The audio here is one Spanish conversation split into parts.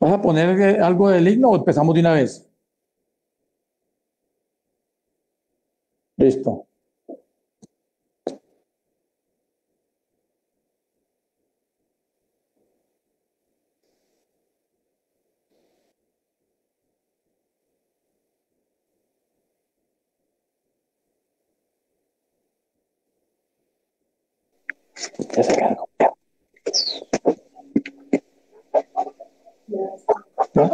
¿Vas a poner algo del himno o empezamos de una vez? Listo. Ya se cargó. ¿No?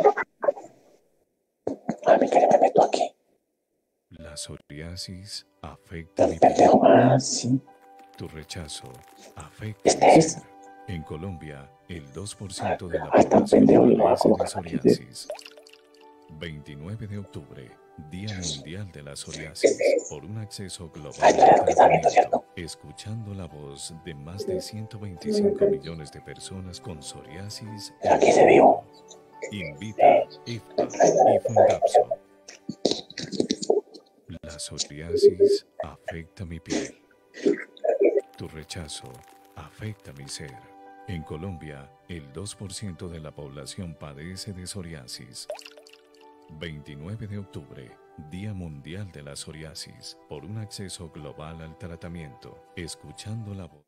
A mí que me meto aquí. La psoriasis afecta mi piel. Pendejo. Ah, sí. Tu rechazo afecta Este mi es. ser. En Colombia, el 2% de la Está población pendejo, lo voy a padece de colocar aquí. psoriasis. 29 de octubre, Día Mundial de la Psoriasis, por un acceso global al tratamiento, escuchando la voz de más de 125 millones de personas con psoriasis. Aquí se vio. Invita IFPA y Fundapso. La psoriasis afecta mi piel. Tu rechazo afecta mi ser. En Colombia, el 2% de la población padece de psoriasis. 29 de octubre, Día Mundial de la Psoriasis, por un acceso global al tratamiento, escuchando la voz.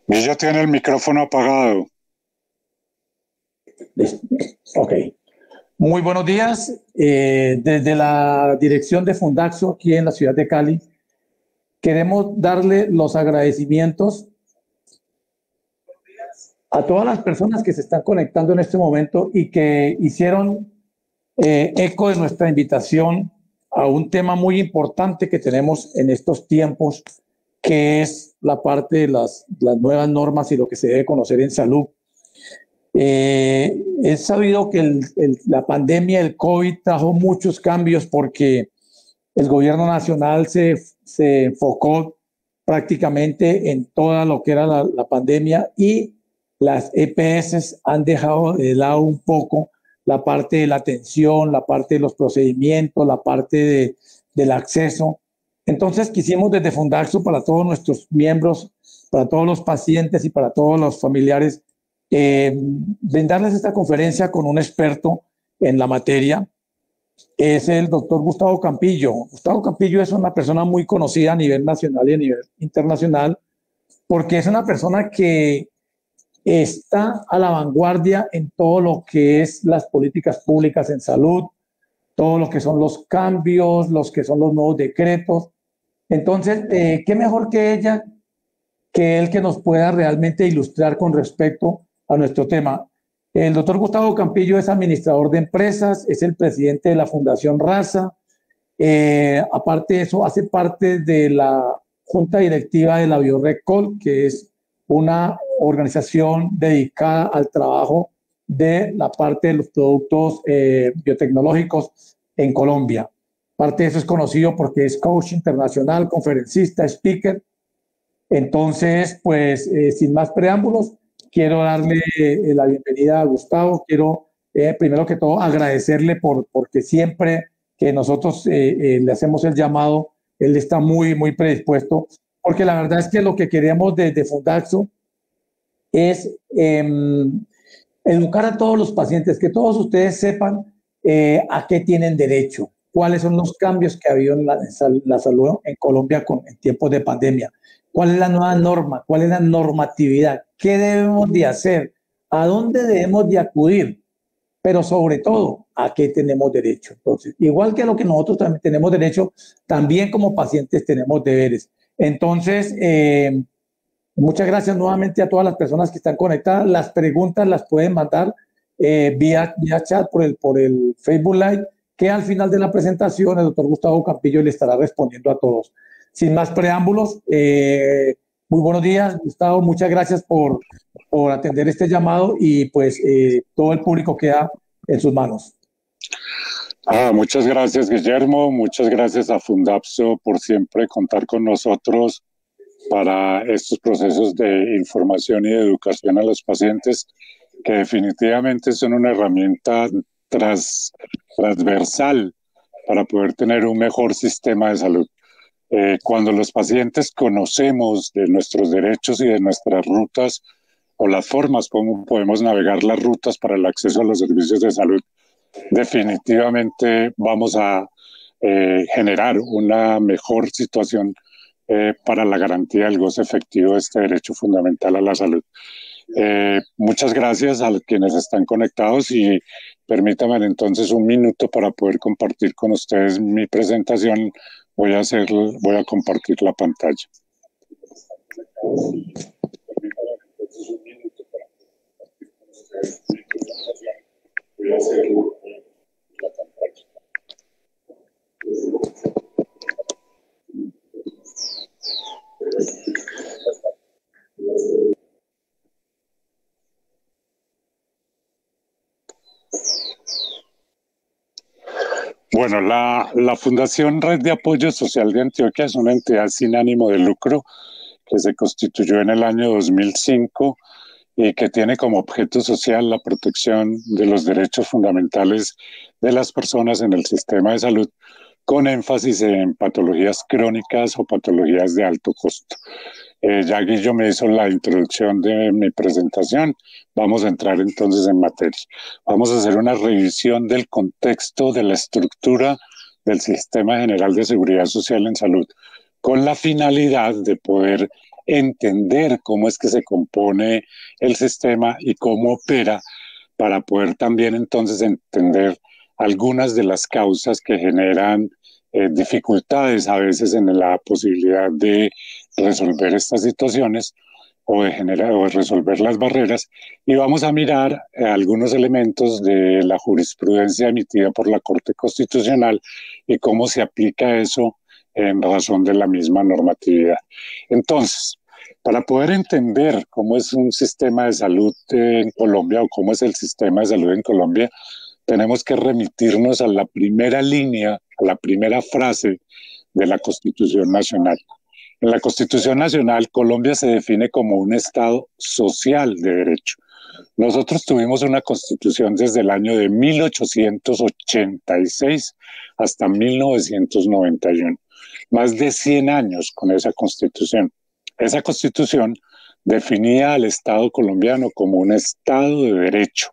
Ella tiene el micrófono apagado. Listo. Ok. Muy buenos días. Desde la dirección de Fundaxo, aquí en la ciudad de Cali, queremos darle los agradecimientos a todas las personas que se están conectando en este momento y que hicieron eco de nuestra invitación a un tema muy importante que tenemos en estos tiempos, que es la parte de las nuevas normas y lo que se debe conocer en salud. Es sabido que la pandemia del COVID trajo muchos cambios porque el gobierno nacional se enfocó prácticamente en toda lo que era la pandemia y las EPS han dejado de lado un poco la parte de la atención, la parte de los procedimientos, la parte del acceso. Entonces quisimos desde Fundaxo para todos nuestros miembros, para todos los pacientes y para todos los familiares, brindarles esta conferencia con un experto en la materia. Es el doctor Gustavo Campillo. Gustavo Campillo es una persona muy conocida a nivel nacional y a nivel internacional porque es una persona que está a la vanguardia en todo lo que es las políticas públicas en salud, todo lo que son los cambios, los que son los nuevos decretos. Entonces, ¿qué mejor que ella, que él que nos pueda realmente ilustrar con respecto a nuestro tema? El doctor Gustavo Campillo es administrador de empresas, es el presidente de la Fundación Raza. Aparte de eso, hace parte de la junta directiva de la Biorecol, que es una organización dedicada al trabajo de la parte de los productos biotecnológicos en Colombia. Parte de eso es conocido porque es coach internacional, conferencista, speaker. Entonces, pues, sin más preámbulos, quiero darle la bienvenida a Gustavo. Quiero, primero que todo, agradecerle porque siempre que nosotros le hacemos el llamado, él está muy predispuesto, porque la verdad es que lo que queremos desde Fundaxo es educar a todos los pacientes, que todos ustedes sepan a qué tienen derecho, cuáles son los cambios que ha habido en la salud en Colombia en tiempos de pandemia, cuál es la nueva norma, cuál es la normatividad, qué debemos de hacer, a dónde debemos de acudir, pero sobre todo, a qué tenemos derecho. Entonces, igual que lo que nosotros también tenemos derecho, también como pacientes tenemos deberes. Entonces, muchas gracias nuevamente a todas las personas que están conectadas. Las preguntas las pueden mandar vía chat por el Facebook Live, que al final de la presentación el doctor Gustavo Campillo le estará respondiendo a todos. Sin más preámbulos, muy buenos días, Gustavo. Muchas gracias por atender este llamado y pues todo el público queda en sus manos. Muchas gracias, Guillermo. Muchas gracias a Fundapso por siempre contar con nosotros para estos procesos de información y de educación a los pacientes que definitivamente son una herramienta transversal para poder tener un mejor sistema de salud. Cuando los pacientes conocemos de nuestros derechos y de nuestras rutas o las formas como podemos navegar las rutas para el acceso a los servicios de salud, definitivamente vamos a generar una mejor situación para la garantía del goce efectivo de este derecho fundamental a la salud. Muchas gracias a quienes están conectados y permítanme entonces un minuto para poder compartir con ustedes mi presentación. Voy a compartir la pantalla. Bueno, la Fundación Red de Apoyo Social de Antioquia es una entidad sin ánimo de lucro que se constituyó en el año 2005 y que tiene como objeto social la protección de los derechos fundamentales de las personas en el sistema de salud, con énfasis en patologías crónicas o patologías de alto costo. Ya Guillo me hizo la introducción de mi presentación. Vamos a entrar entonces en materia. Vamos a hacer una revisión del contexto de la estructura del Sistema General de Seguridad Social en Salud, con la finalidad de poder entender cómo es que se compone el sistema y cómo opera, para poder también entonces entender algunas de las causas que generan dificultades a veces en la posibilidad de resolver estas situaciones o de resolver las barreras, y vamos a mirar algunos elementos de la jurisprudencia emitida por la Corte Constitucional y cómo se aplica eso en razón de la misma normatividad. Entonces, para poder entender cómo es un sistema de salud en Colombia o cómo es el sistema de salud en Colombia, tenemos que remitirnos a la primera línea, a la primera frase de la Constitución Nacional. En la Constitución Nacional, Colombia se define como un Estado social de derecho. Nosotros tuvimos una Constitución desde el año de 1886 hasta 1991. Más de 100 años con esa Constitución. Esa Constitución definía al Estado colombiano como un Estado de derecho.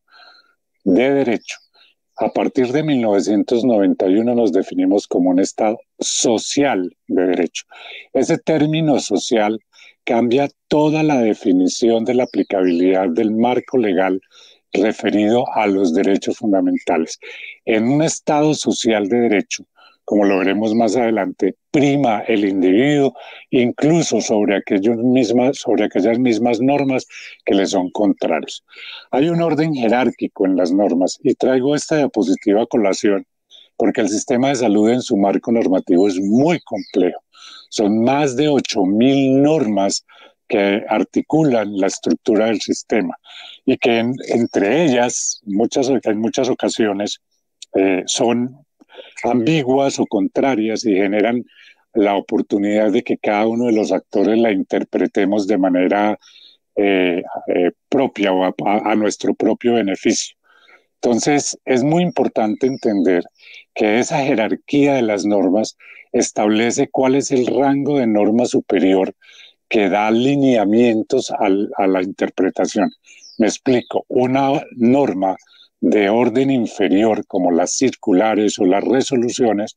A partir de 1991 nos definimos como un Estado social de derecho. Ese término social cambia toda la definición de la aplicabilidad del marco legal referido a los derechos fundamentales. En un Estado social de derecho, como lo veremos más adelante, prima el individuo incluso sobre aquellas mismas normas que le son contrarias. Hay un orden jerárquico en las normas y traigo esta diapositiva a colación porque el sistema de salud en su marco normativo es muy complejo. Son más de 8.000 normas que articulan la estructura del sistema y que entre ellas, en muchas ocasiones, son ambiguas o contrarias y generan la oportunidad de que cada uno de los actores la interpretemos de manera propia o a nuestro propio beneficio. Entonces, es muy importante entender que esa jerarquía de las normas establece cuál es el rango de norma superior que da lineamientos a la interpretación. Me explico, una norma de orden inferior, como las circulares o las resoluciones,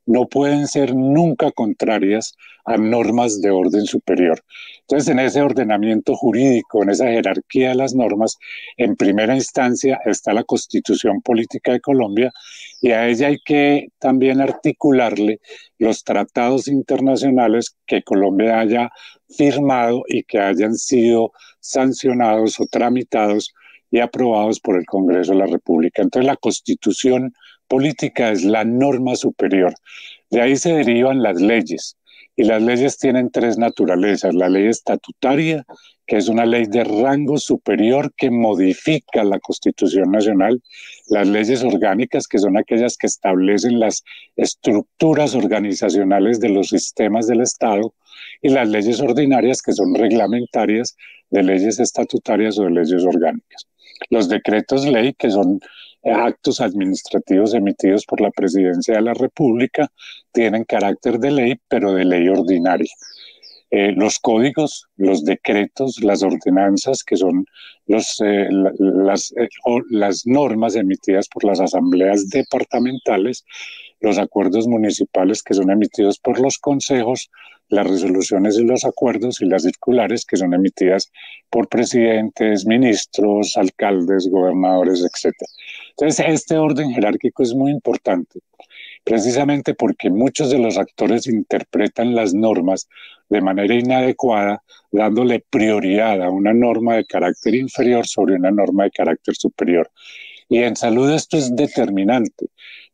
no pueden ser nunca contrarias a normas de orden superior. Entonces, en ese ordenamiento jurídico, en esa jerarquía de las normas, en primera instancia está la Constitución Política de Colombia y a ella hay que también articularle los tratados internacionales que Colombia haya firmado y que hayan sido sancionados o tramitados y aprobados por el Congreso de la República. Entonces, la Constitución Política es la norma superior. De ahí se derivan las leyes. Y las leyes tienen tres naturalezas. La ley estatutaria, que es una ley de rango superior que modifica la Constitución Nacional. Las leyes orgánicas, que son aquellas que establecen las estructuras organizacionales de los sistemas del Estado. Y las leyes ordinarias, que son reglamentarias de leyes estatutarias o de leyes orgánicas. Los decretos ley, que son actos administrativos emitidos por la Presidencia de la República, tienen carácter de ley, pero de ley ordinaria. Los códigos, los decretos, las ordenanzas, que son las normas emitidas por las asambleas departamentales, los acuerdos municipales que son emitidos por los consejos, las resoluciones y los acuerdos y las circulares que son emitidas por presidentes, ministros, alcaldes, gobernadores, etc. Entonces, este orden jerárquico es muy importante, precisamente porque muchos de los actores interpretan las normas de manera inadecuada, dándole prioridad a una norma de carácter inferior sobre una norma de carácter superior. Y en salud esto es determinante,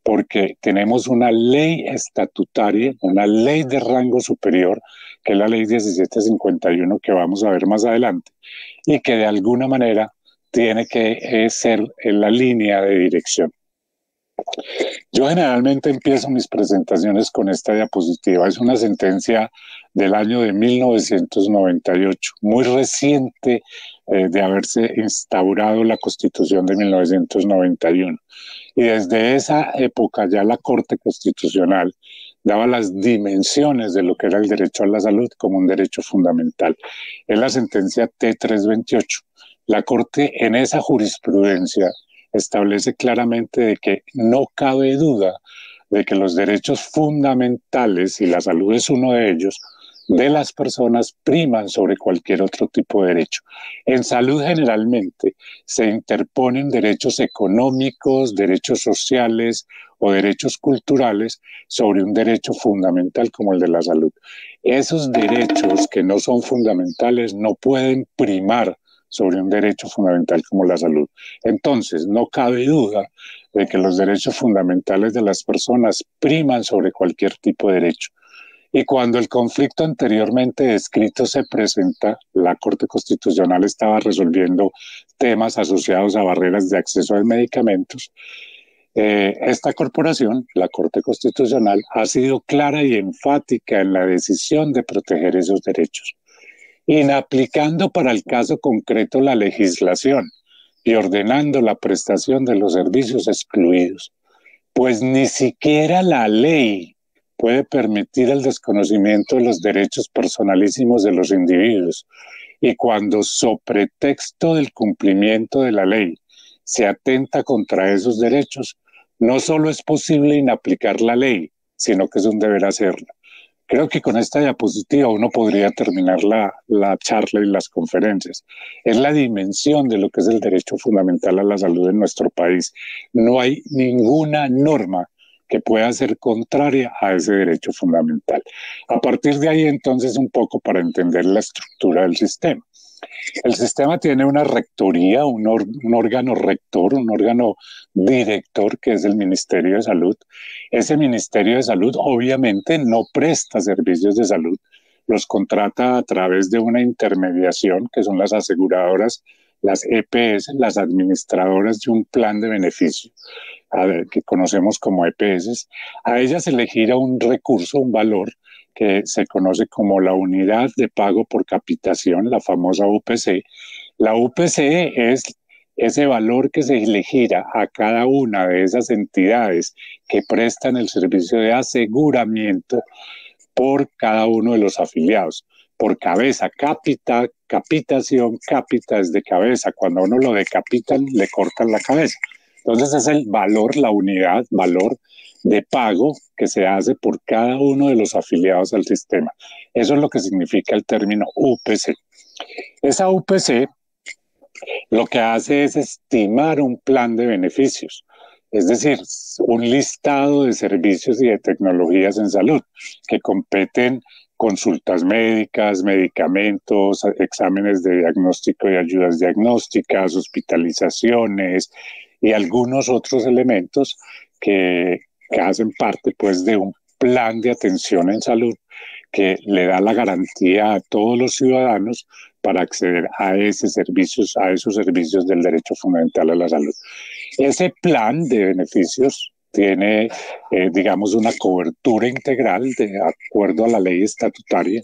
porque tenemos una ley estatutaria, una ley de rango superior, que es la ley 1751, que vamos a ver más adelante, y que de alguna manera tiene que ser en la línea de dirección. Yo generalmente empiezo mis presentaciones con esta diapositiva. Es una sentencia del año de 1998, muy reciente de haberse instaurado la Constitución de 1991. Y desde esa época ya la Corte Constitucional daba las dimensiones de lo que era el derecho a la salud como un derecho fundamental. Es la sentencia T328. La Corte en esa jurisprudencia establece claramente de que no cabe duda de que los derechos fundamentales, y la salud es uno de ellos, de las personas priman sobre cualquier otro tipo de derecho. En salud generalmente se interponen derechos económicos, derechos sociales o derechos culturales sobre un derecho fundamental como el de la salud. Esos derechos que no son fundamentales no pueden primar sobre un derecho fundamental como la salud. Entonces, no cabe duda de que los derechos fundamentales de las personas priman sobre cualquier tipo de derecho. Y cuando el conflicto anteriormente descrito se presenta, la Corte Constitucional estaba resolviendo temas asociados a barreras de acceso a medicamentos. Esta corporación, la Corte Constitucional, ha sido clara y enfática en la decisión de proteger esos derechos, inaplicando para el caso concreto la legislación y ordenando la prestación de los servicios excluidos, pues ni siquiera la ley puede permitir el desconocimiento de los derechos personalísimos de los individuos. Y cuando, sobre texto del cumplimiento de la ley, se atenta contra esos derechos, no solo es posible inaplicar la ley, sino que es un deber hacerlo. Creo que con esta diapositiva uno podría terminar la charla y las conferencias. Es la dimensión de lo que es el derecho fundamental a la salud en nuestro país. No hay ninguna norma que pueda ser contraria a ese derecho fundamental. A partir de ahí, entonces, un poco para entender la estructura del sistema. El sistema tiene una rectoría, un órgano rector, un órgano director, que es el Ministerio de Salud. Ese Ministerio de Salud obviamente no presta servicios de salud, los contrata a través de una intermediación, que son las aseguradoras, las EPS, las administradoras de un plan de beneficio, que conocemos como EPS. A ellas se le gira un recurso, un valor, que se conoce como la unidad de pago por capitación, la famosa UPC. La UPC es ese valor que se le gira a cada una de esas entidades que prestan el servicio de aseguramiento por cada uno de los afiliados. Por cabeza, capitación, cápita es de cabeza. Cuando a uno lo decapitan, le cortan la cabeza. Entonces es el valor, la unidad, valor de pago que se hace por cada uno de los afiliados al sistema. Eso es lo que significa el término UPC. Esa UPC lo que hace es estimar un plan de beneficios, es decir, un listado de servicios y de tecnologías en salud que competen consultas médicas, medicamentos, exámenes de diagnóstico y ayudas diagnósticas, hospitalizaciones y algunos otros elementos que hacen parte pues de un plan de atención en salud que le da la garantía a todos los ciudadanos para acceder a esos servicios del derecho fundamental a la salud. Ese plan de beneficios tiene, digamos, una cobertura integral de acuerdo a la ley estatutaria.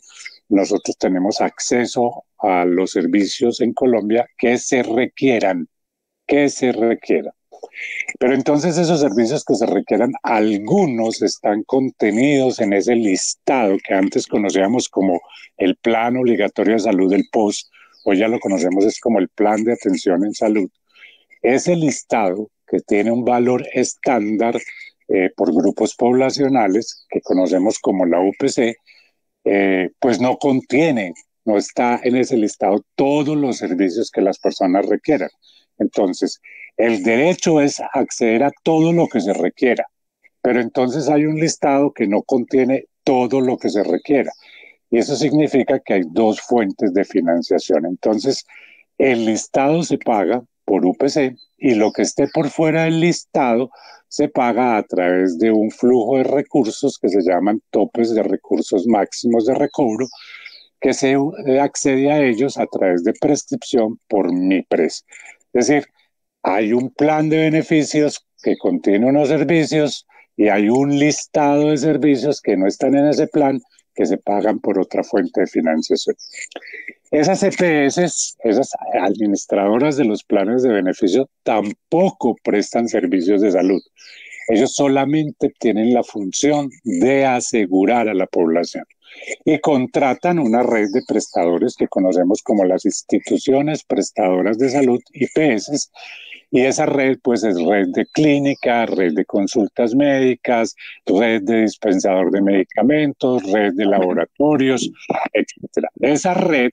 Nosotros tenemos acceso a los servicios en Colombia que se requieran que se requieran. Pero entonces esos servicios que se requieran, algunos están contenidos en ese listado que antes conocíamos como el Plan Obligatorio de Salud del POS, hoy ya lo conocemos es como el Plan de Atención en Salud. Ese listado que tiene un valor estándar por grupos poblacionales, que conocemos como la UPC, pues no contiene, no está en ese listado todos los servicios que las personas requieran. Entonces, el derecho es acceder a todo lo que se requiera, pero entonces hay un listado que no contiene todo lo que se requiera. Y eso significa que hay dos fuentes de financiación. Entonces, el listado se paga por UPC y lo que esté por fuera del listado se paga a través de un flujo de recursos que se llaman topes de recursos máximos de recobro, que se accede a ellos a través de prescripción por MIPRES. Es decir, hay un plan de beneficios que contiene unos servicios y hay un listado de servicios que no están en ese plan que se pagan por otra fuente de financiación. Esas EPS, esas administradoras de los planes de beneficio, tampoco prestan servicios de salud. Ellos solamente tienen la función de asegurar a la población y contratan una red de prestadores que conocemos como las instituciones prestadoras de salud, IPS, y esa red pues es red de clínica, red de consultas médicas, red de dispensador de medicamentos, red de laboratorios, etc. Esa red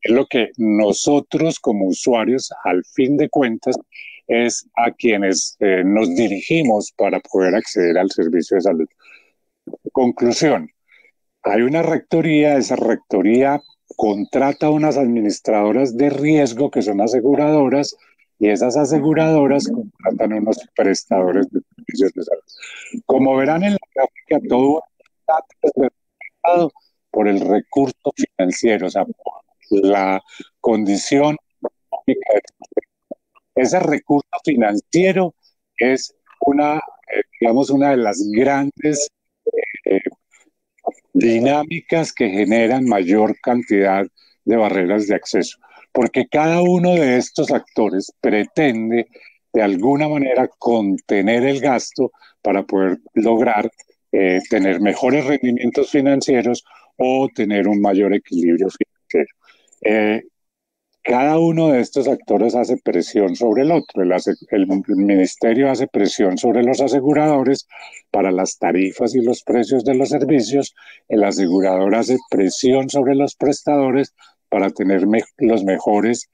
es lo que nosotros como usuarios, al fin de cuentas, es a quienes nos dirigimos para poder acceder al servicio de salud. Conclusión, hay una rectoría, esa rectoría contrata a unas administradoras de riesgo que son aseguradoras y esas aseguradoras contratan a unos prestadores de servicios de salud. Como verán en la gráfica, todo está determinado por el recurso financiero, o sea, por la condición económica. Ese recurso financiero es digamos, una de las grandes dinámicas que generan mayor cantidad de barreras de acceso, porque cada uno de estos actores pretende de alguna manera contener el gasto para poder lograr tener mejores rendimientos financieros o tener un mayor equilibrio financiero. Cada uno de estos actores hace presión sobre el otro. El ministerio hace presión sobre los aseguradores para las tarifas y los precios de los servicios. El asegurador hace presión sobre los prestadores para tener los mejores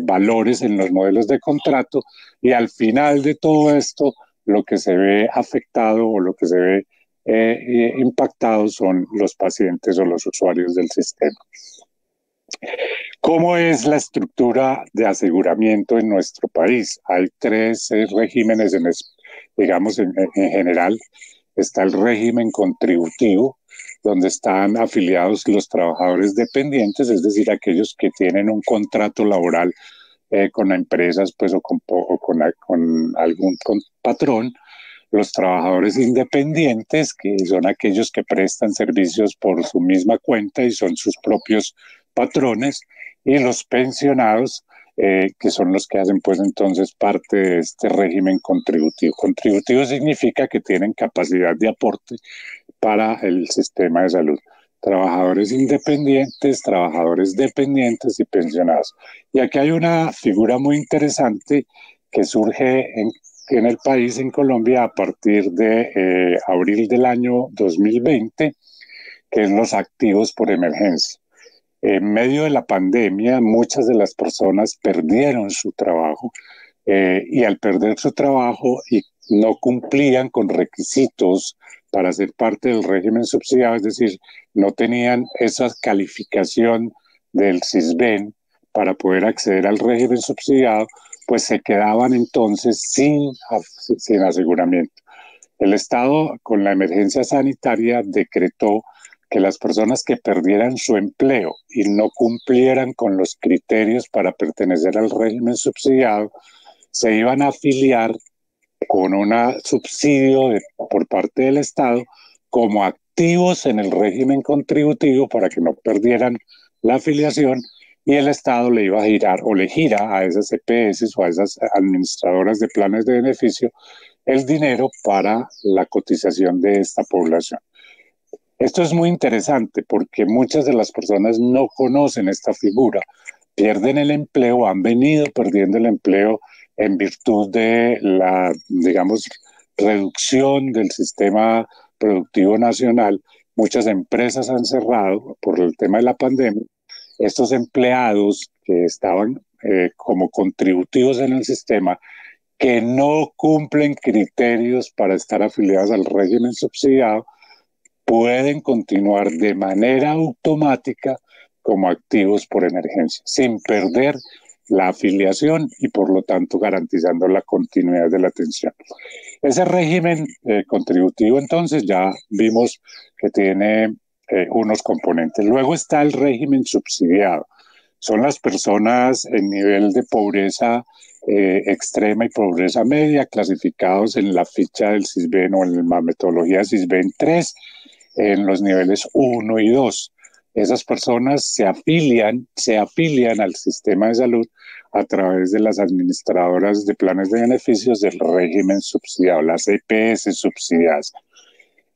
valores en los modelos de contrato. Y al final de todo esto, lo que se ve afectado o lo que se ve impactado son los pacientes o los usuarios del sistema. ¿Cómo es la estructura de aseguramiento en nuestro país? Hay tres regímenes, digamos, en general. Está el régimen contributivo, donde están afiliados los trabajadores dependientes, es decir, aquellos que tienen un contrato laboral con empresas pues, o con algún patrón. Los trabajadores independientes, que son aquellos que prestan servicios por su misma cuenta y son sus propios patrones, y los pensionados, que son los que hacen pues entonces parte de este régimen contributivo. Contributivo significa que tienen capacidad de aporte para el sistema de salud. Trabajadores independientes, trabajadores dependientes y pensionados. Y aquí hay una figura muy interesante que surge en el país, en Colombia, a partir de abril del año 2020, que es los activos por emergencia. En medio de la pandemia, muchas de las personas perdieron su trabajo y al perder su trabajo y no cumplían con requisitos para ser parte del régimen subsidiado, es decir, no tenían esa calificación del SISBEN para poder acceder al régimen subsidiado, pues se quedaban entonces sin aseguramiento. El Estado, con la emergencia sanitaria, decretó que las personas que perdieran su empleo y no cumplieran con los criterios para pertenecer al régimen subsidiado, se iban a afiliar con un subsidio por parte del Estado como activos en el régimen contributivo para que no perdieran la afiliación y el Estado le iba a girar o le gira a esas EPS o a esas administradoras de planes de beneficio el dinero para la cotización de esta población. Esto es muy interesante porque muchas de las personas no conocen esta figura, pierden el empleo, han venido perdiendo el empleo en virtud de la, digamos, reducción del sistema productivo nacional. Muchas empresas han cerrado por el tema de la pandemia. Estos empleados que estaban como contributivos en el sistema, que no cumplen criterios para estar afiliados al régimen subsidiado, pueden continuar de manera automática como activos por emergencia, sin perder la afiliación y por lo tanto garantizando la continuidad de la atención. Ese régimen contributivo entonces ya vimos que tiene unos componentes. Luego está el régimen subsidiado. Son las personas en nivel de pobreza extrema y pobreza media, clasificados en la ficha del SISBEN o en la metodología SISBEN 3, en los niveles 1 y 2. Esas personas se afilian al sistema de salud a través de las administradoras de planes de beneficios del régimen subsidiado, las EPS subsidiadas.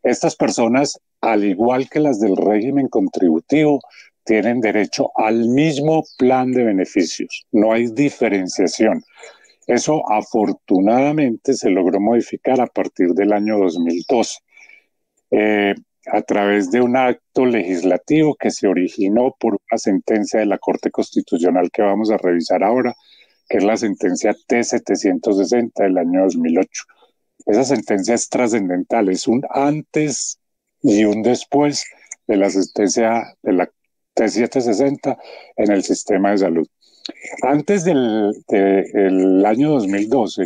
Estas personas, al igual que las del régimen contributivo, tienen derecho al mismo plan de beneficios. No hay diferenciación. Eso afortunadamente se logró modificar a partir del año 2012. A través de un acto legislativo que se originó por una sentencia de la Corte Constitucional que vamos a revisar ahora, que es la sentencia T-760 del año 2008. Esa sentencia es trascendental, es un antes y un después de la sentencia de la T-760 en el sistema de salud. Antes del año 2012,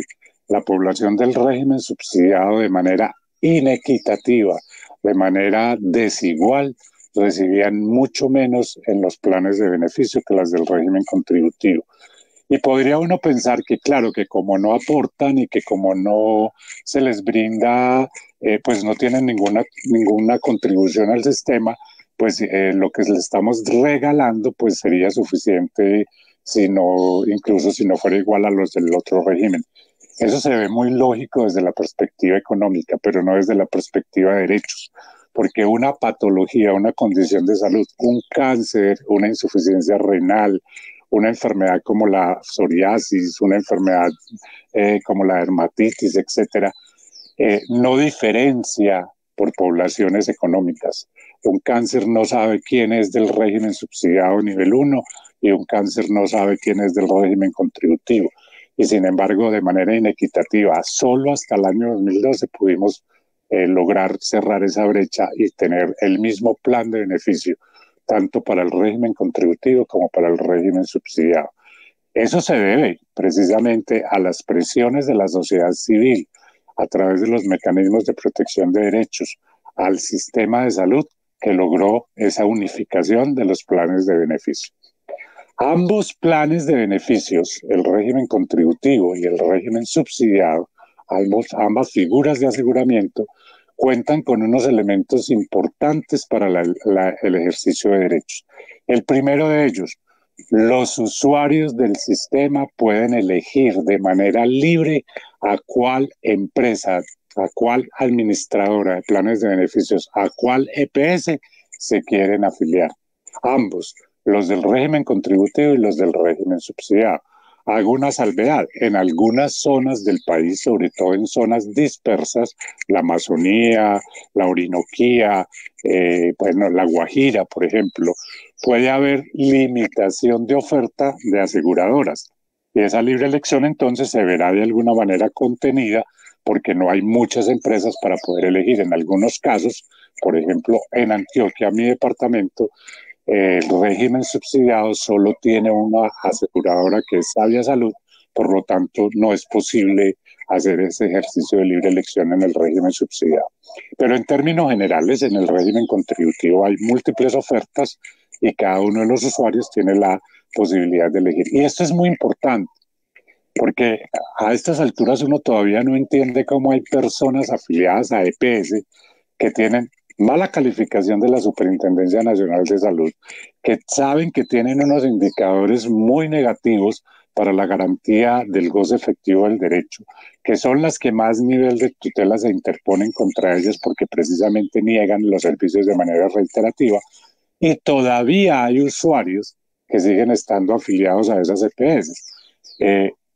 la población del régimen subsidiado de manera inequitativa, de manera desigual, recibían mucho menos en los planes de beneficio que las del régimen contributivo. Y podría uno pensar que, claro, que como no aportan y que como no se les brinda, pues no tienen ninguna contribución al sistema, pues lo que les estamos regalando pues sería suficiente, incluso si no fuera igual a los del otro régimen. Eso se ve muy lógico desde la perspectiva económica, pero no desde la perspectiva de derechos, porque una patología, una condición de salud, un cáncer, una insuficiencia renal, una enfermedad como la psoriasis, una enfermedad como la dermatitis, etcétera, no diferencia por poblaciones económicas. Un cáncer no sabe quién es del régimen subsidiado nivel 1 y un cáncer no sabe quién es del régimen contributivo. Y sin embargo, de manera inequitativa, solo hasta el año 2012 pudimos lograr cerrar esa brecha y tener el mismo plan de beneficio, tanto para el régimen contributivo como para el régimen subsidiado. Eso se debe precisamente a las presiones de la sociedad civil a través de los mecanismos de protección de derechos, al sistema de salud que logró esa unificación de los planes de beneficio. Ambos planes de beneficios, el régimen contributivo y el régimen subsidiado, ambas figuras de aseguramiento, cuentan con unos elementos importantes para el ejercicio de derechos. El primero de ellos, los usuarios del sistema pueden elegir de manera libre a cuál empresa, a cuál administradora de planes de beneficios, a cuál EPS se quieren afiliar. Ambos, los del régimen contributivo y los del régimen subsidiado. Hago una salvedad, en algunas zonas del país, sobre todo en zonas dispersas, la Amazonía, la Orinoquía, la Guajira, por ejemplo, puede haber limitación de oferta de aseguradoras. Y esa libre elección entonces se verá de alguna manera contenida porque no hay muchas empresas para poder elegir. En algunos casos, por ejemplo, en Antioquia, mi departamento, el régimen subsidiado solo tiene una aseguradora que es Sabia Salud, por lo tanto no es posible hacer ese ejercicio de libre elección en el régimen subsidiado. Pero en términos generales, en el régimen contributivo hay múltiples ofertas y cada uno de los usuarios tiene la posibilidad de elegir. Y esto es muy importante, porque a estas alturas uno todavía no entiende cómo hay personas afiliadas a EPS que tienen mala calificación de la Superintendencia Nacional de Salud, que saben que tienen unos indicadores muy negativos para la garantía del goce efectivo del derecho, que son las que más nivel de tutela se interponen contra ellas porque precisamente niegan los servicios de manera reiterativa, y todavía hay usuarios que siguen estando afiliados a esas EPS.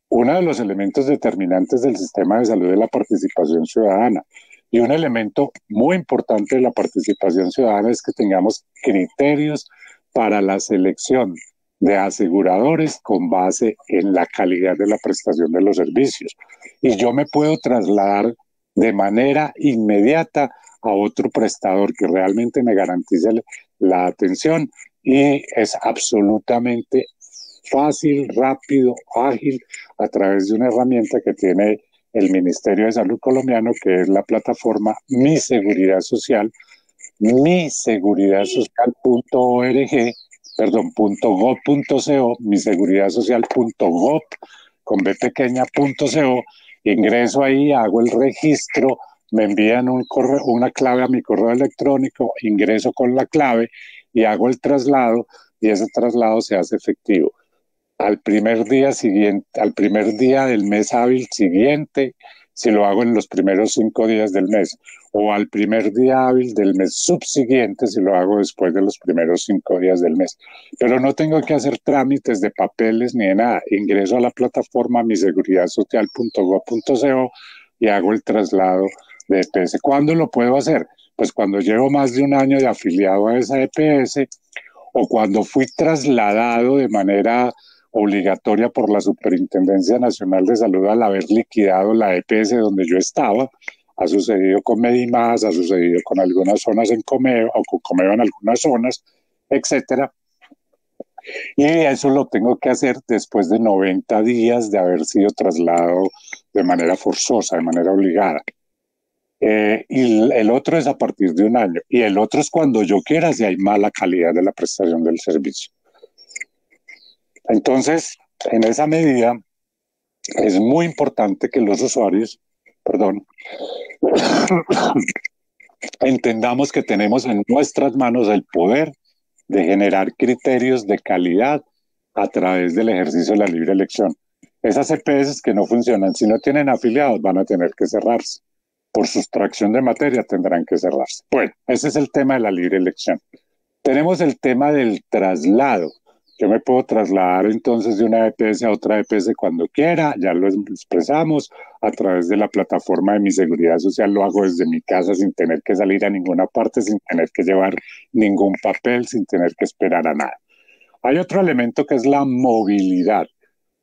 Uno de los elementos determinantes del sistema de salud es la participación ciudadana. Y un elemento muy importante de la participación ciudadana es que tengamos criterios para la selección de aseguradores con base en la calidad de la prestación de los servicios. Y yo me puedo trasladar de manera inmediata a otro prestador que realmente me garantice la atención, y es absolutamente fácil, rápido, ágil, a través de una herramienta que tiene el Ministerio de Salud colombiano, que es la plataforma Mi Seguridad Social, miseguridadsocial.org, perdón, .gov.co, miseguridadsocial.gov, con B pequeña.co, ingreso ahí, hago el registro, me envían una clave a mi correo electrónico, ingreso con la clave y hago el traslado, y ese traslado se hace efectivo al primer día siguiente, al primer día del mes hábil siguiente, si lo hago en los primeros 5 días del mes, o al primer día hábil del mes subsiguiente, si lo hago después de los primeros 5 días del mes. Pero no tengo que hacer trámites de papeles ni de nada. Ingreso a la plataforma miseguridadsocial.gov.co y hago el traslado de EPS. ¿Cuándo lo puedo hacer? Pues cuando llevo más de un año de afiliado a esa EPS, o cuando fui trasladado de manera obligatoria por la Superintendencia Nacional de Salud al haber liquidado la EPS donde yo estaba. Ha sucedido con Medimás, ha sucedido con algunas zonas en Comeo, o con Comeo en algunas zonas, etcétera. Y eso lo tengo que hacer después de 90 días de haber sido trasladado de manera forzosa, de manera obligada. Y el otro es a partir de un año. Y el otro es cuando yo quiera, si hay mala calidad de la prestación del servicio. Entonces, en esa medida, es muy importante que los usuarios, entendamos que tenemos en nuestras manos el poder de generar criterios de calidad a través del ejercicio de la libre elección. Esas EPS que no funcionan, si no tienen afiliados, van a tener que cerrarse. Por sustracción de materia tendrán que cerrarse. Bueno, ese es el tema de la libre elección. Tenemos el tema del traslado. Yo me puedo trasladar entonces de una EPS a otra EPS cuando quiera, ya lo expresamos, a través de la plataforma de Mi Seguridad Social. Lo hago desde mi casa sin tener que salir a ninguna parte, sin tener que llevar ningún papel, sin tener que esperar a nada. Hay otro elemento que es la movilidad.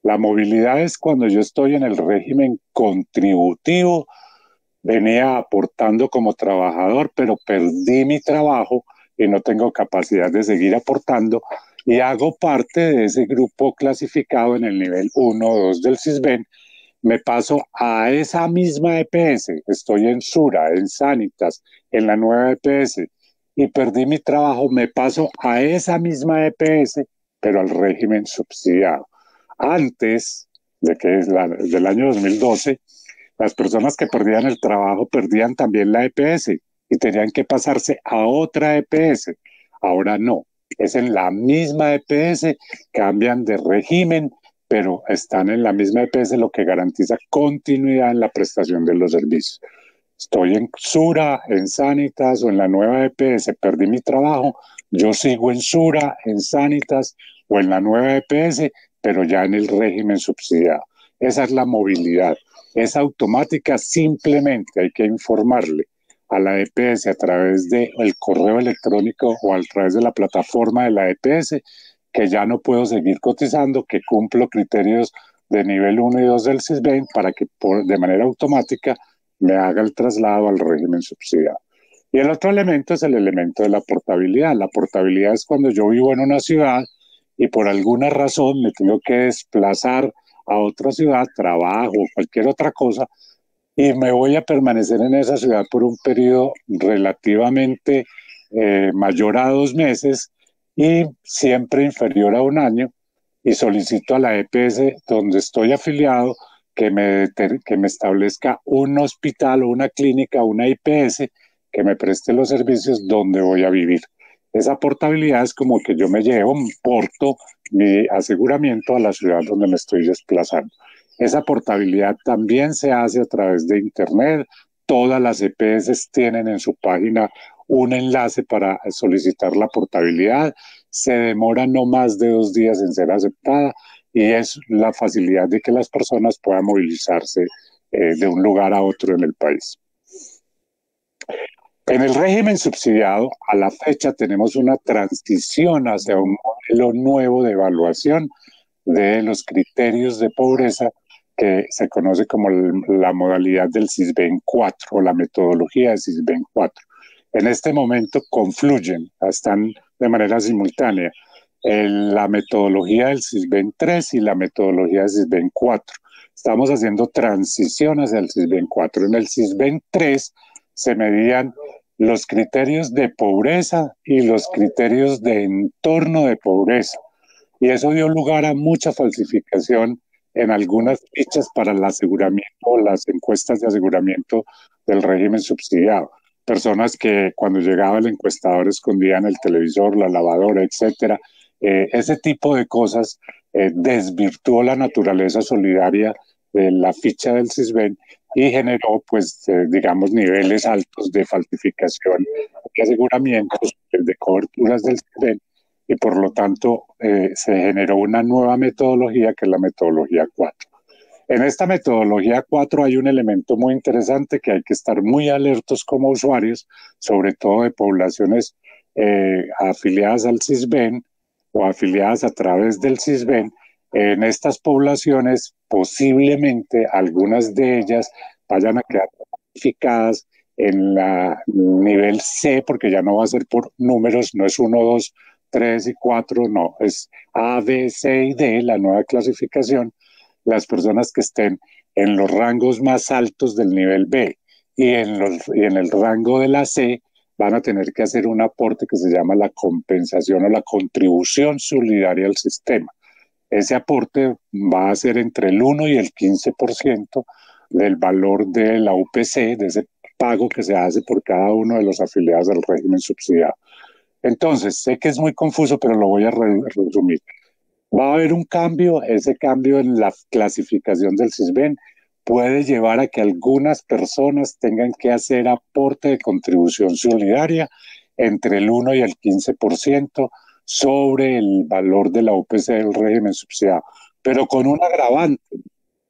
La movilidad es cuando yo estoy en el régimen contributivo, venía aportando como trabajador, pero perdí mi trabajo y no tengo capacidad de seguir aportando, y hago parte de ese grupo clasificado en el nivel 1 o 2 del CISBEN. Me paso a esa misma EPS, estoy en Sura, en Sanitas, en la nueva EPS, y perdí mi trabajo, me paso a esa misma EPS, pero al régimen subsidiado. Antes de que del año 2012, las personas que perdían el trabajo perdían también la EPS y tenían que pasarse a otra EPS. Ahora no, es en la misma EPS, cambian de régimen, pero están en la misma EPS, lo que garantiza continuidad en la prestación de los servicios. Estoy en Sura, en Sanitas o en la nueva EPS, perdí mi trabajo, yo sigo en Sura, en Sanitas o en la nueva EPS, pero ya en el régimen subsidiado. Esa es la movilidad. Es automática, simplemente hay que informarle a la EPS a través del correo electrónico o a través de la plataforma de la EPS que ya no puedo seguir cotizando, que cumplo criterios de nivel 1 y 2 del CISBEN para que de manera automática me haga el traslado al régimen subsidiado. Y el otro elemento es el elemento de la portabilidad. La portabilidad es cuando yo vivo en una ciudad y por alguna razón me tengo que desplazar a otra ciudad, trabajo o cualquier otra cosa, y me voy a permanecer en esa ciudad por un periodo relativamente mayor a 2 meses y siempre inferior a 1 año, y solicito a la EPS donde estoy afiliado que me establezca un hospital o una clínica, una IPS que me preste los servicios donde voy a vivir. Esa portabilidad es como que yo me llevo, porto mi aseguramiento a la ciudad donde me estoy desplazando. Esa portabilidad también se hace a través de Internet. Todas las EPS tienen en su página un enlace para solicitar la portabilidad. Se demora no más de 2 días en ser aceptada y es la facilidad de que las personas puedan movilizarse de un lugar a otro en el país. En el régimen subsidiado, a la fecha tenemos una transición hacia un modelo nuevo de evaluación de los criterios de pobreza que se conoce como la modalidad del SISBEN 4 o la metodología de SISBEN 4. En este momento confluyen, están de manera simultánea, la metodología del SISBEN 3 y la metodología del SISBEN 4. Estamos haciendo transición hacia el SISBEN 4. En el SISBEN 3 se medían los criterios de pobreza y los criterios de entorno de pobreza. Y eso dio lugar a mucha falsificación en algunas fichas para el aseguramiento, las encuestas de aseguramiento del régimen subsidiado. Personas que cuando llegaba el encuestador escondían el televisor, la lavadora, etcétera. Ese tipo de cosas desvirtuó la naturaleza solidaria de la ficha del SISBEN y generó, pues, digamos, niveles altos de falsificación de aseguramientos, de coberturas del SISBEN, y por lo tanto se generó una nueva metodología que es la metodología 4. En esta metodología 4 hay un elemento muy interesante que hay que estar muy alertos como usuarios, sobre todo de poblaciones afiliadas al SISBEN o afiliadas a través del SISBEN. En estas poblaciones, posiblemente algunas de ellas vayan a quedar clasificadas en la nivel C, porque ya no va a ser por números, no es 1, 2, 3 y 4, no, es A, B, C y D, la nueva clasificación. Las personas que estén en los rangos más altos del nivel B y en el rango de la C van a tener que hacer un aporte que se llama la compensación o la contribución solidaria al sistema. Ese aporte va a ser entre el 1 y el 15% del valor de la UPC, de ese pago que se hace por cada uno de los afiliados al régimen subsidiado. Entonces, sé que es muy confuso, pero lo voy a resumir. Va a haber un cambio, ese cambio en la clasificación del SISBEN puede llevar a que algunas personas tengan que hacer aporte de contribución solidaria entre el 1 y el 15% sobre el valor de la UPC del régimen subsidiado, pero con un agravante,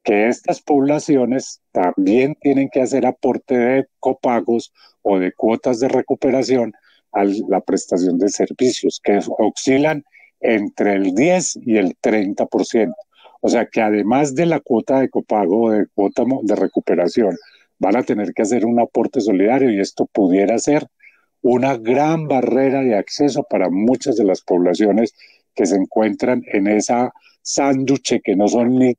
que estas poblaciones también tienen que hacer aporte de copagos o de cuotas de recuperación a la prestación de servicios, que oscilan entre el 10 y el 30%. O sea que además de la cuota de copago o de cuota de recuperación, van a tener que hacer un aporte solidario y esto pudiera ser una gran barrera de acceso para muchas de las poblaciones que se encuentran en esa sánduche que no son ni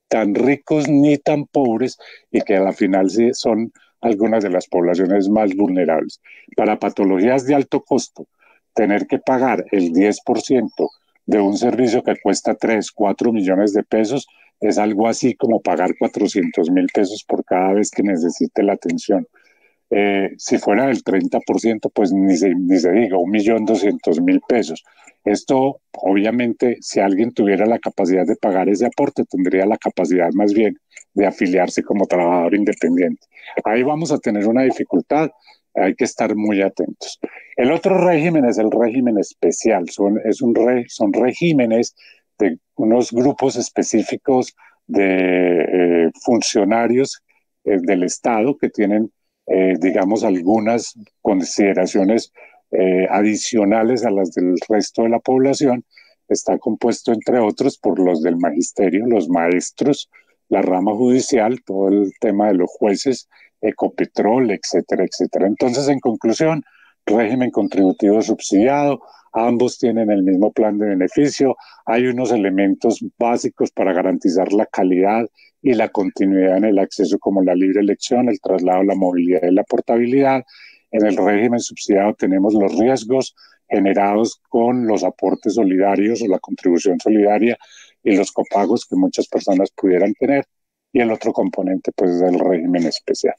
tan ricos ni tan pobres y que a la final sí son algunas de las poblaciones más vulnerables. Para patologías de alto costo, tener que pagar el 10% de un servicio que cuesta 3, 4 millones de pesos es algo así como pagar 400,000 pesos por cada vez que necesite la atención. Si fuera del 30%, pues ni se diga, 1.200.000 pesos. Esto, obviamente, si alguien tuviera la capacidad de pagar ese aporte, tendría la capacidad más bien de afiliarse como trabajador independiente. Ahí vamos a tener una dificultad, hay que estar muy atentos. El otro régimen es el régimen especial, son regímenes de unos grupos específicos de funcionarios del Estado que tienen digamos, algunas consideraciones adicionales a las del resto de la población. Está compuesto, entre otros, por los del magisterio, los maestros, la rama judicial, todo el tema de los jueces, Ecopetrol, etcétera, etcétera. Entonces, en conclusión, régimen contributivo subsidiado, ambos tienen el mismo plan de beneficio, hay unos elementos básicos para garantizar la calidad y la continuidad en el acceso como la libre elección, el traslado, la movilidad y la portabilidad. En el régimen subsidiado tenemos los riesgos generados con los aportes solidarios o la contribución solidaria y los copagos que muchas personas pudieran tener. Y el otro componente pues es el régimen especial.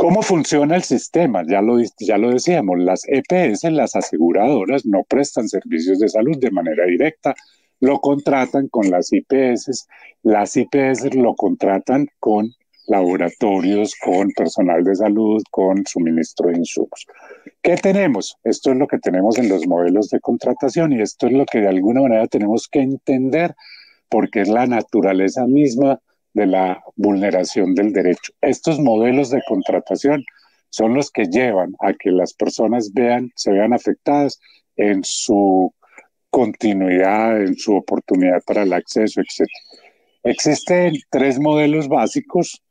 ¿Cómo funciona el sistema? Ya lo decíamos, las EPS, las aseguradoras, no prestan servicios de salud de manera directa, lo contratan con las IPS lo contratan con laboratorios, con personal de salud, con suministro de insumos. ¿Qué tenemos? Esto es lo que tenemos en los modelos de contratación y esto es lo que de alguna manera tenemos que entender porque es la naturaleza misma de la vulneración del derecho. Estos modelos de contratación son los que llevan a que las personas se vean afectadas en su continuidad, en su oportunidad para el acceso, etc. Existen 3 modelos básicos,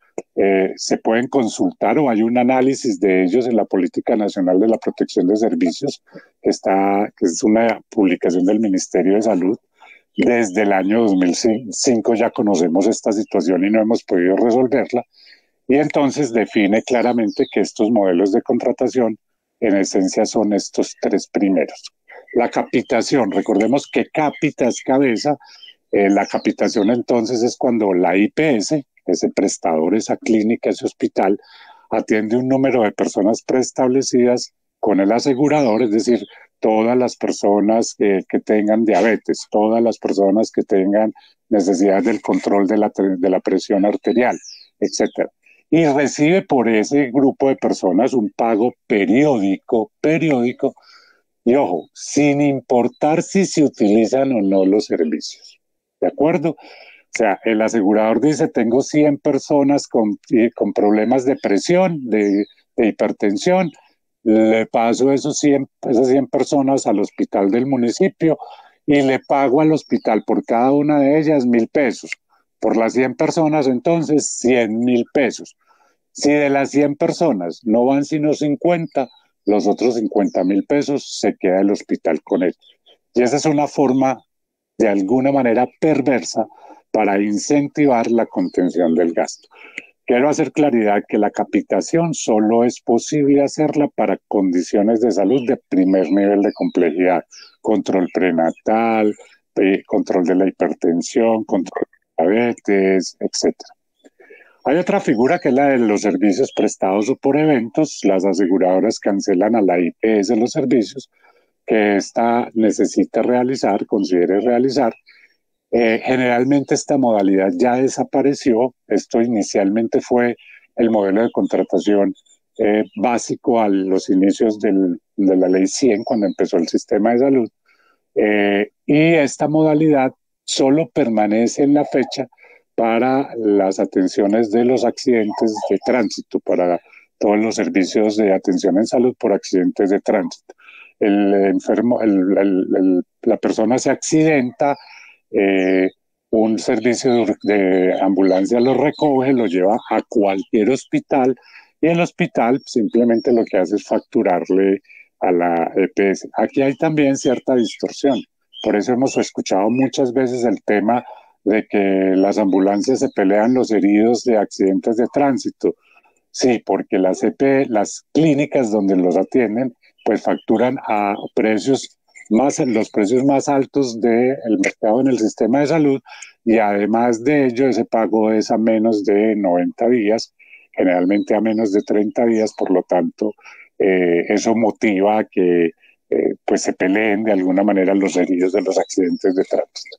se pueden consultar o hay un análisis de ellos en la Política Nacional de la Protección de Servicios, que es una publicación del Ministerio de Salud. Desde el año 2005 ya conocemos esta situación y no hemos podido resolverla. Y entonces define claramente que estos modelos de contratación en esencia son estos 3 primeros. La capitación, recordemos que capita es cabeza. La capitación entonces es cuando la IPS, ese prestador, esa clínica, ese hospital, atiende un número de personas preestablecidas con el asegurador, es decir, todas las personas que tengan diabetes, todas las personas que tengan necesidad del control de la presión arterial, etc. Y recibe por ese grupo de personas un pago periódico, y ojo, sin importar si se utilizan o no los servicios. ¿De acuerdo? O sea, el asegurador dice, tengo 100 personas con problemas de presión, de hipertensión, le paso esas 100 personas al hospital del municipio y le pago al hospital por cada una de ellas 1,000 pesos. Por las 100 personas, entonces, 100,000 pesos. Si de las 100 personas no van sino 50, los otros 50,000 pesos se queda el hospital con él. Y esa es una forma, de alguna manera perversa, para incentivar la contención del gasto. Quiero hacer claridad que la capitación solo es posible hacerla para condiciones de salud de primer nivel de complejidad, control prenatal, control de la hipertensión, control de la diabetes, etc. Hay otra figura que es la de los servicios prestados o por eventos. Las aseguradoras cancelan a la IPS los servicios que ésta necesita realizar, considere realizar. Generalmente esta modalidad ya desapareció. Esto inicialmente fue el modelo de contratación básico a los inicios de la ley 100, cuando empezó el sistema de salud. Y esta modalidad solo permanece en la fecha para las atenciones de los accidentes de tránsito, para todos los servicios de atención en salud por accidentes de tránsito. El enfermo, la persona se accidenta, un servicio de ambulancia lo recoge, lo lleva a cualquier hospital y el hospital simplemente lo que hace es facturarle a la EPS. Aquí hay también cierta distorsión. Por eso hemos escuchado muchas veces el tema de que las ambulancias se pelean los heridos de accidentes de tránsito. Sí, porque las clínicas donde los atienden, pues facturan a los precios más altos del mercado en el sistema de salud, y además de ello ese pago es a menos de 90 días, generalmente a menos de 30 días, por lo tanto eso motiva a que pues se peleen de alguna manera los heridos de los accidentes de tránsito.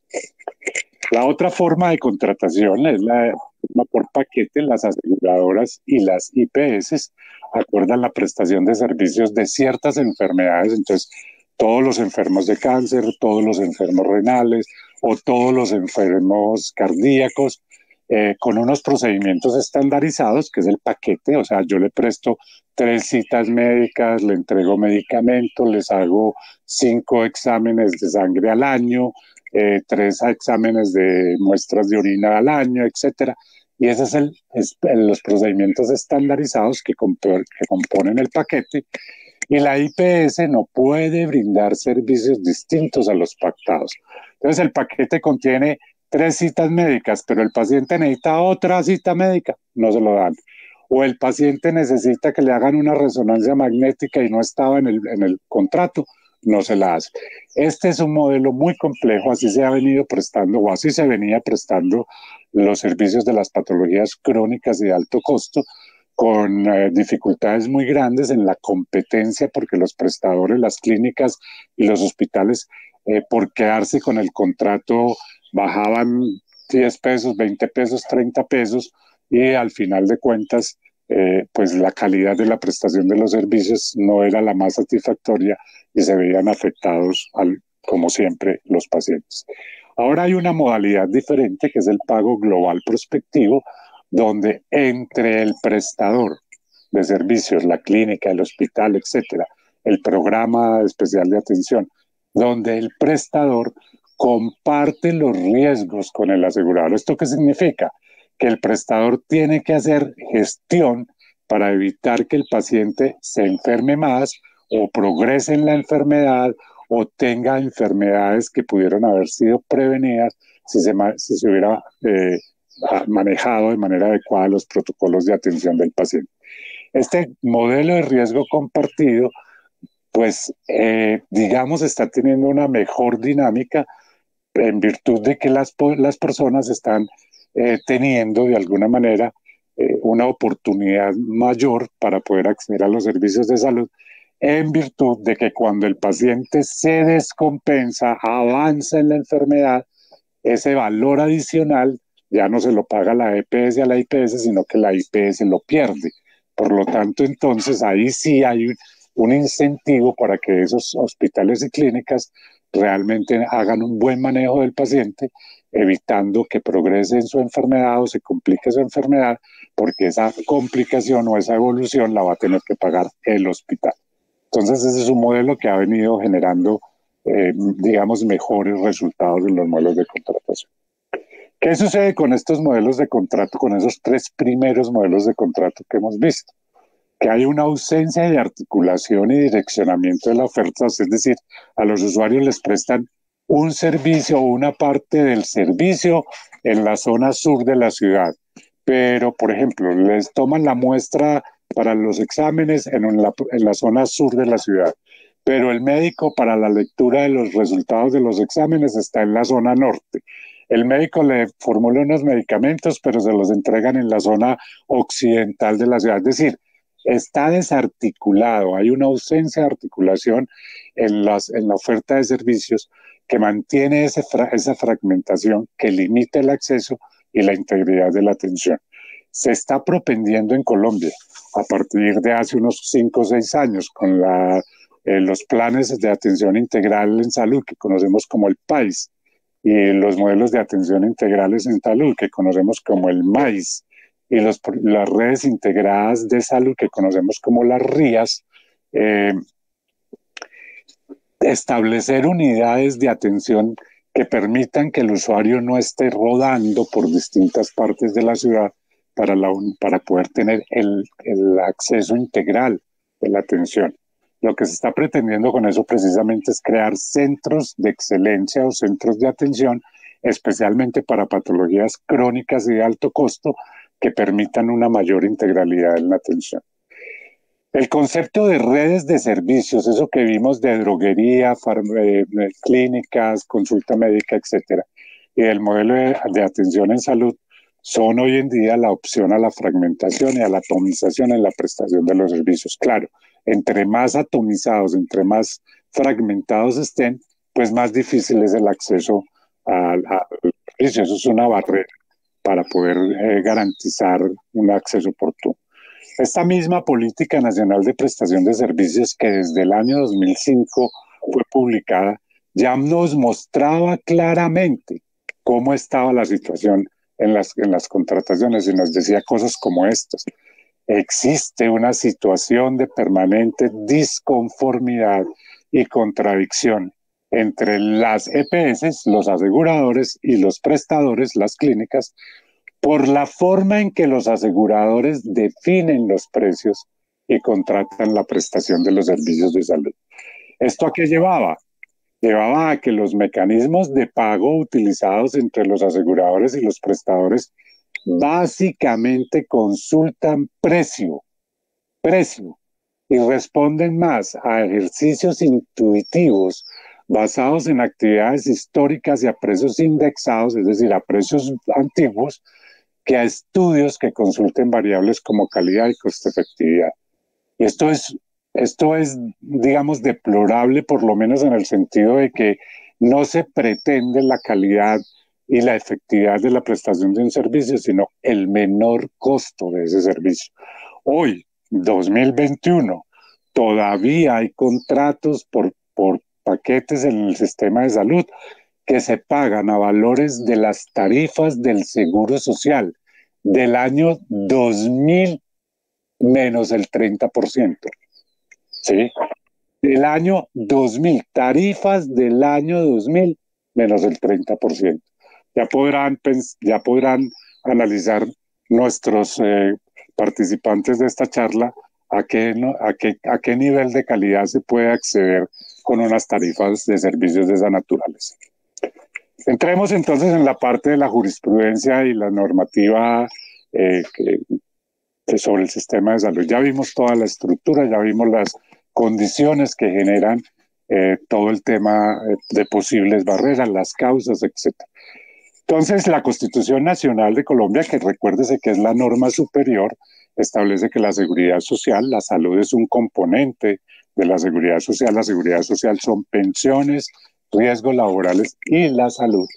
La otra forma de contratación es la forma por paquete. Las aseguradoras y las IPS acuerdan la prestación de servicios de ciertas enfermedades. Entonces, todos los enfermos de cáncer, todos los enfermos renales o todos los enfermos cardíacos, con unos procedimientos estandarizados, que es el paquete. O sea, yo le presto 3 citas médicas, le entrego medicamentos, les hago 5 exámenes de sangre al año, 3 exámenes de muestras de orina al año, etcétera. Y esos son los procedimientos estandarizados que componen el paquete. Y la IPS no puede brindar servicios distintos a los pactados. Entonces el paquete contiene 3 citas médicas, pero el paciente necesita otra cita médica, no se lo dan. O el paciente necesita que le hagan una resonancia magnética y no estaba en el contrato, no se la hace. Este es un modelo muy complejo, así se ha venido prestando, o así se venía prestando los servicios de las patologías crónicas y de alto costo, con dificultades muy grandes en la competencia, porque los prestadores, las clínicas y los hospitales, por quedarse con el contrato, bajaban 10 pesos, 20 pesos, 30 pesos, y al final de cuentas, pues la calidad de la prestación de los servicios no era la más satisfactoria y se veían afectados, como siempre, los pacientes. Ahora hay una modalidad diferente, que es el pago global prospectivo, donde entre el prestador de servicios, la clínica, el hospital, etcétera, el programa especial de atención, donde el prestador comparte los riesgos con el asegurador. ¿Esto qué significa? Que el prestador tiene que hacer gestión para evitar que el paciente se enferme más o progrese en la enfermedad o tenga enfermedades que pudieron haber sido prevenidas si se hubiera manejado de manera adecuada los protocolos de atención del paciente. Este modelo de riesgo compartido, pues, digamos, está teniendo una mejor dinámica en virtud de que las personas están teniendo de alguna manera una oportunidad mayor para poder acceder a los servicios de salud, en virtud de que cuando el paciente se descompensa, avanza en la enfermedad, ese valor adicional ya no se lo paga la EPS a la IPS, sino que la IPS lo pierde. Por lo tanto, entonces ahí sí hay un incentivo para que esos hospitales y clínicas realmente hagan un buen manejo del paciente, evitando que progrese en su enfermedad o se complique su enfermedad, porque esa complicación o esa evolución la va a tener que pagar el hospital. Entonces ese es un modelo que ha venido generando, digamos, mejores resultados en los modelos de contratación. ¿Qué sucede con estos modelos de contrato, con esos 3 primeros modelos de contrato que hemos visto? Que hay una ausencia de articulación y direccionamiento de la oferta, es decir, a los usuarios les prestan un servicio o una parte del servicio en la zona sur de la ciudad, pero, por ejemplo, les toman la muestra para los exámenes en la zona sur de la ciudad, pero el médico para la lectura de los resultados de los exámenes está en la zona norte. El médico le formula unos medicamentos, pero se los entregan en la zona occidental de la ciudad. Es decir, está desarticulado, hay una ausencia de articulación en la oferta de servicios que mantiene esa fragmentación, que limita el acceso y la integridad de la atención. Se está propendiendo en Colombia a partir de hace unos 5 o 6 años con los planes de atención integral en salud que conocemos como el PAIS y los modelos de atención integrales en salud que conocemos como el MAIS y las redes integradas de salud que conocemos como las RIAS, establecer unidades de atención que permitan que el usuario no esté rodando por distintas partes de la ciudad para poder tener el acceso integral de la atención. Lo que se está pretendiendo con eso precisamente es crear centros de excelencia o centros de atención, especialmente para patologías crónicas y de alto costo, que permitan una mayor integralidad en la atención. El concepto de redes de servicios, eso que vimos de droguería, clínicas, consulta médica, etcétera, y el modelo de atención en salud, son hoy en día la opción a la fragmentación y a la atomización en la prestación de los servicios. Claro, entre más atomizados, entre más fragmentados estén, pues más difícil es el acceso al servicio. Eso es una barrera para poder garantizar un acceso oportuno. Esta misma Política Nacional de Prestación de Servicios, que desde el año 2005 fue publicada, ya nos mostraba claramente cómo estaba la situación en las contrataciones y nos decía cosas como estas. Existe una situación de permanente disconformidad y contradicción entre las EPS, los aseguradores, y los prestadores, las clínicas, por la forma en que los aseguradores definen los precios y contratan la prestación de los servicios de salud. ¿Esto a qué llevaba? Llevaba a que los mecanismos de pago utilizados entre los aseguradores y los prestadores básicamente consultan precio, y responden más a ejercicios intuitivos basados en actividades históricas y a precios indexados, es decir, a precios antiguos, que a estudios que consulten variables como calidad y costo-efectividad. Y esto es, digamos, deplorable, por lo menos en el sentido de que no se pretende la calidad y la efectividad de la prestación de un servicio, sino el menor costo de ese servicio. Hoy, 2021, todavía hay contratos por paquetes en el sistema de salud que se pagan a valores de las tarifas del Seguro Social del año 2000 menos el 30%. ¿Sí? Del año 2000, tarifas del año 2000 menos el 30%. Ya podrán analizar nuestros participantes de esta charla a qué nivel de calidad se puede acceder con unas tarifas de servicios de esa naturaleza. Entremos entonces en la parte de la jurisprudencia y la normativa sobre el sistema de salud. Ya vimos toda la estructura, ya vimos las condiciones que generan todo el tema de posibles barreras, las causas, etc. Entonces, la Constitución Nacional de Colombia, que recuérdese que es la norma superior, establece que la seguridad social, la salud es un componente de la seguridad social. La seguridad social son pensiones, riesgos laborales y la salud.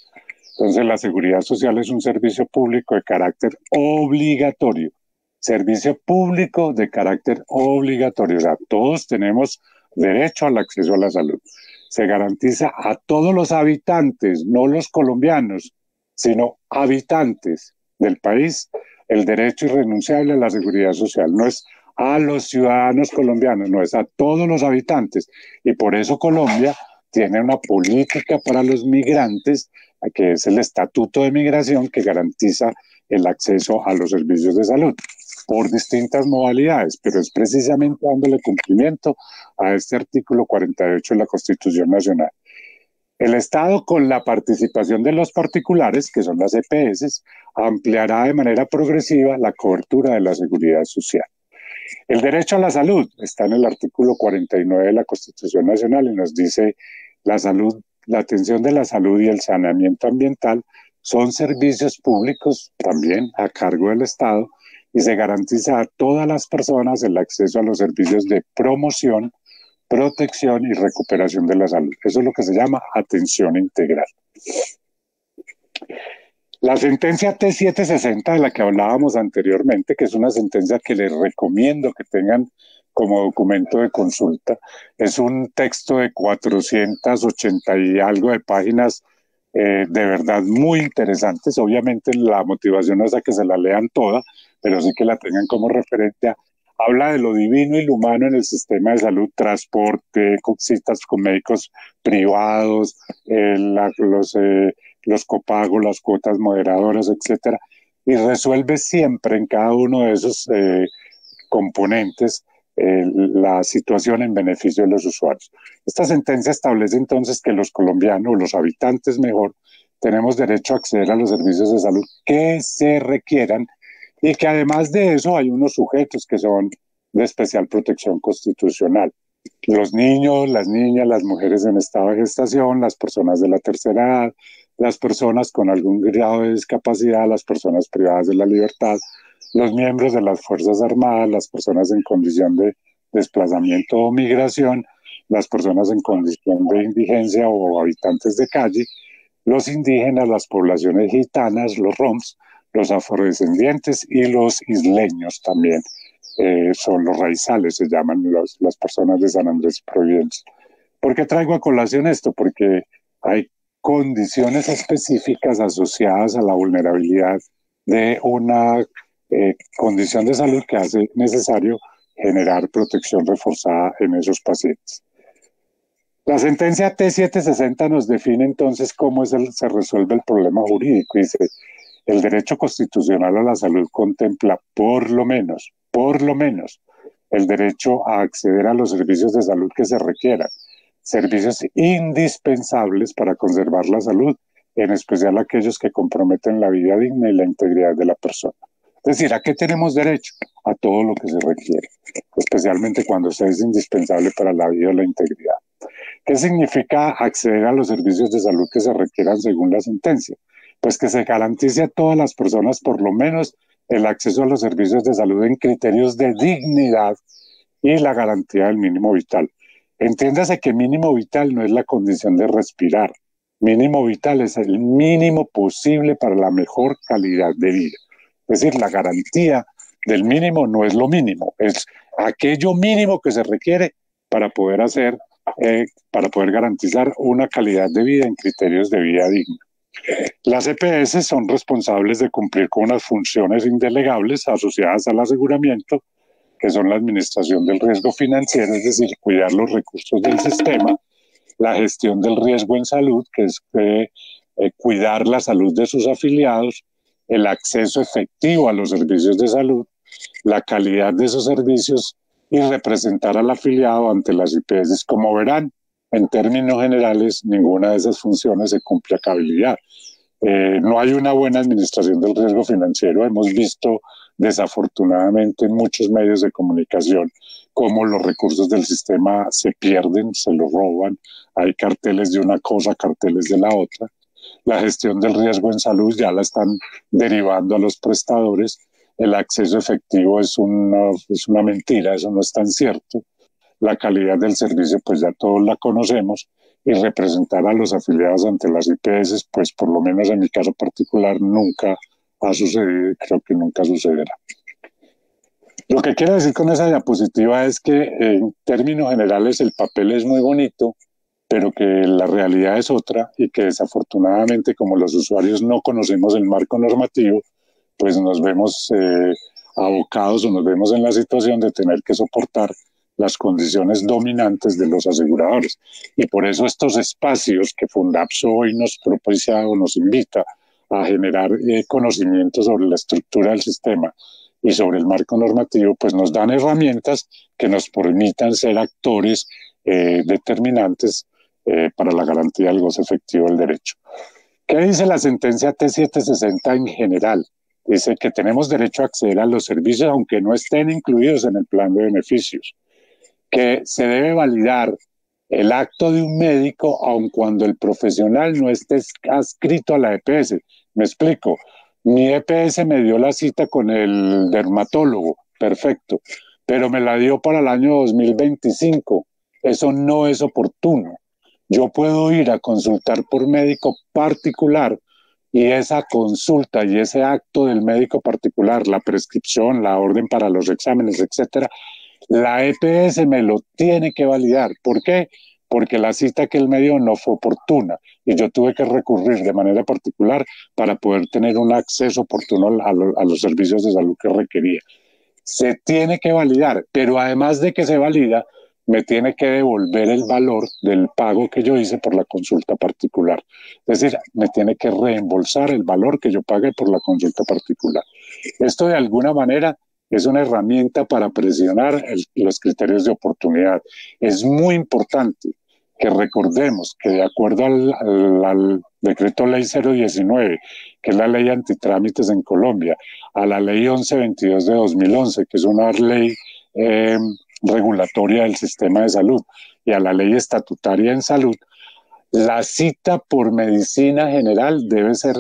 Entonces, la seguridad social es un servicio público de carácter obligatorio. Servicio público de carácter obligatorio. O sea, todos tenemos derecho al acceso a la salud. Se garantiza a todos los habitantes, no los colombianos, sino habitantes del país, el derecho irrenunciable a la seguridad social. No es a los ciudadanos colombianos, no, es a todos los habitantes. Y por eso Colombia tiene una política para los migrantes, que es el Estatuto de Migración, que garantiza el acceso a los servicios de salud por distintas modalidades, pero es precisamente dándole cumplimiento a este artículo 48 de la Constitución Nacional. El Estado, con la participación de los particulares, que son las EPS, ampliará de manera progresiva la cobertura de la seguridad social. El derecho a la salud está en el artículo 49 de la Constitución Nacional y nos dice la salud, la atención de la salud y el saneamiento ambiental son servicios públicos también a cargo del Estado y se garantiza a todas las personas el acceso a los servicios de promoción, protección y recuperación de la salud. Eso es lo que se llama atención integral. La sentencia T760 de la que hablábamos anteriormente, que es una sentencia que les recomiendo que tengan como documento de consulta, es un texto de 480 y algo de páginas de verdad muy interesantes. Obviamente la motivación no es a que se la lean toda, pero sí que la tengan como referencia. Habla de lo divino y lo humano en el sistema de salud, transporte, citas con médicos privados, los copagos, las cuotas moderadoras, etcétera, y resuelve siempre en cada uno de esos componentes la situación en beneficio de los usuarios. Esta sentencia establece entonces que los colombianos, los habitantes mejor, tenemos derecho a acceder a los servicios de salud que se requieran y que además de eso hay unos sujetos que son de especial protección constitucional. Los niños, las niñas, las mujeres en estado de gestación, las personas de la tercera edad, las personas con algún grado de discapacidad, las personas privadas de la libertad, los miembros de las Fuerzas Armadas, las personas en condición de desplazamiento o migración, las personas en condición de indigencia o habitantes de calle, los indígenas, las poblaciones gitanas, los roms, los afrodescendientes y los isleños también. Son los raizales, se llaman las personas de San Andrés y Providencia. ¿Por qué traigo a colación esto? Porque hay condiciones específicas asociadas a la vulnerabilidad de una condición de salud que hace necesario generar protección reforzada en esos pacientes. La sentencia T760 nos define entonces cómo se resuelve el problema jurídico. Dice, el derecho constitucional a la salud contempla por lo menos, el derecho a acceder a los servicios de salud que se requieran, servicios indispensables para conservar la salud, en especial aquellos que comprometen la vida digna y la integridad de la persona. Es decir, ¿a qué tenemos derecho? A todo lo que se requiere, especialmente cuando es indispensable para la vida y la integridad. ¿Qué significa acceder a los servicios de salud que se requieran según la sentencia? Pues que se garantice a todas las personas por lo menos el acceso a los servicios de salud en criterios de dignidad y la garantía del mínimo vital. Entiéndase que mínimo vital no es la condición de respirar. Mínimo vital es el mínimo posible para la mejor calidad de vida. Es decir, la garantía del mínimo no es lo mínimo, es aquello mínimo que se requiere para poder para poder garantizar una calidad de vida en criterios de vida digna. Las EPS son responsables de cumplir con unas funciones indelegables asociadas al aseguramiento, que son la administración del riesgo financiero, es decir, cuidar los recursos del sistema, la gestión del riesgo en salud, que es cuidar la salud de sus afiliados, el acceso efectivo a los servicios de salud, la calidad de esos servicios y representar al afiliado ante las IPS. Como verán, en términos generales, ninguna de esas funciones se cumple a cabalidad. No hay una buena administración del riesgo financiero. Hemos visto desafortunadamente en muchos medios de comunicación cómo los recursos del sistema se pierden, se los roban. Hay carteles de una cosa, carteles de la otra. La gestión del riesgo en salud ya la están derivando a los prestadores. El acceso efectivo es una mentira, eso no es tan cierto. La calidad del servicio, pues ya todos la conocemos, y representar a los afiliados ante las IPS, pues por lo menos en mi caso particular nunca ha sucedido y creo que nunca sucederá. Lo que quiero decir con esa diapositiva es que en términos generales el papel es muy bonito, pero que la realidad es otra y que desafortunadamente como los usuarios no conocemos el marco normativo, pues nos vemos abocados o nos vemos en la situación de tener que soportar las condiciones dominantes de los aseguradores. Y por eso estos espacios que Fundapso hoy nos propicia o nos invita a generar conocimiento sobre la estructura del sistema y sobre el marco normativo, pues nos dan herramientas que nos permitan ser actores determinantes para la garantía del goce efectivo del derecho. ¿Qué dice la sentencia T760 en general? Dice que tenemos derecho a acceder a los servicios aunque no estén incluidos en el plan de beneficios, que se debe validar el acto de un médico aun cuando el profesional no esté adscrito a la EPS. Me explico. Mi EPS me dio la cita con el dermatólogo, perfecto, pero me la dio para el año 2025. Eso no es oportuno. Yo puedo ir a consultar por médico particular y esa consulta y ese acto del médico particular, la prescripción, la orden para los exámenes, etcétera, la EPS me lo tiene que validar. ¿Por qué? Porque la cita que él me dio no fue oportuna y yo tuve que recurrir de manera particular para poder tener un acceso oportuno a los servicios de salud que requería. Se tiene que validar, pero además de que se valida, me tiene que devolver el valor del pago que yo hice por la consulta particular. Es decir, me tiene que reembolsar el valor que yo pagué por la consulta particular. Esto de alguna manera es una herramienta para presionar los criterios de oportunidad. Es muy importante que recordemos que de acuerdo al decreto ley 019, que es la ley antitrámites en Colombia, a la ley 1122 de 2011, que es una ley regulatoria del sistema de salud, y a la ley estatutaria en salud, la cita por medicina general debe ser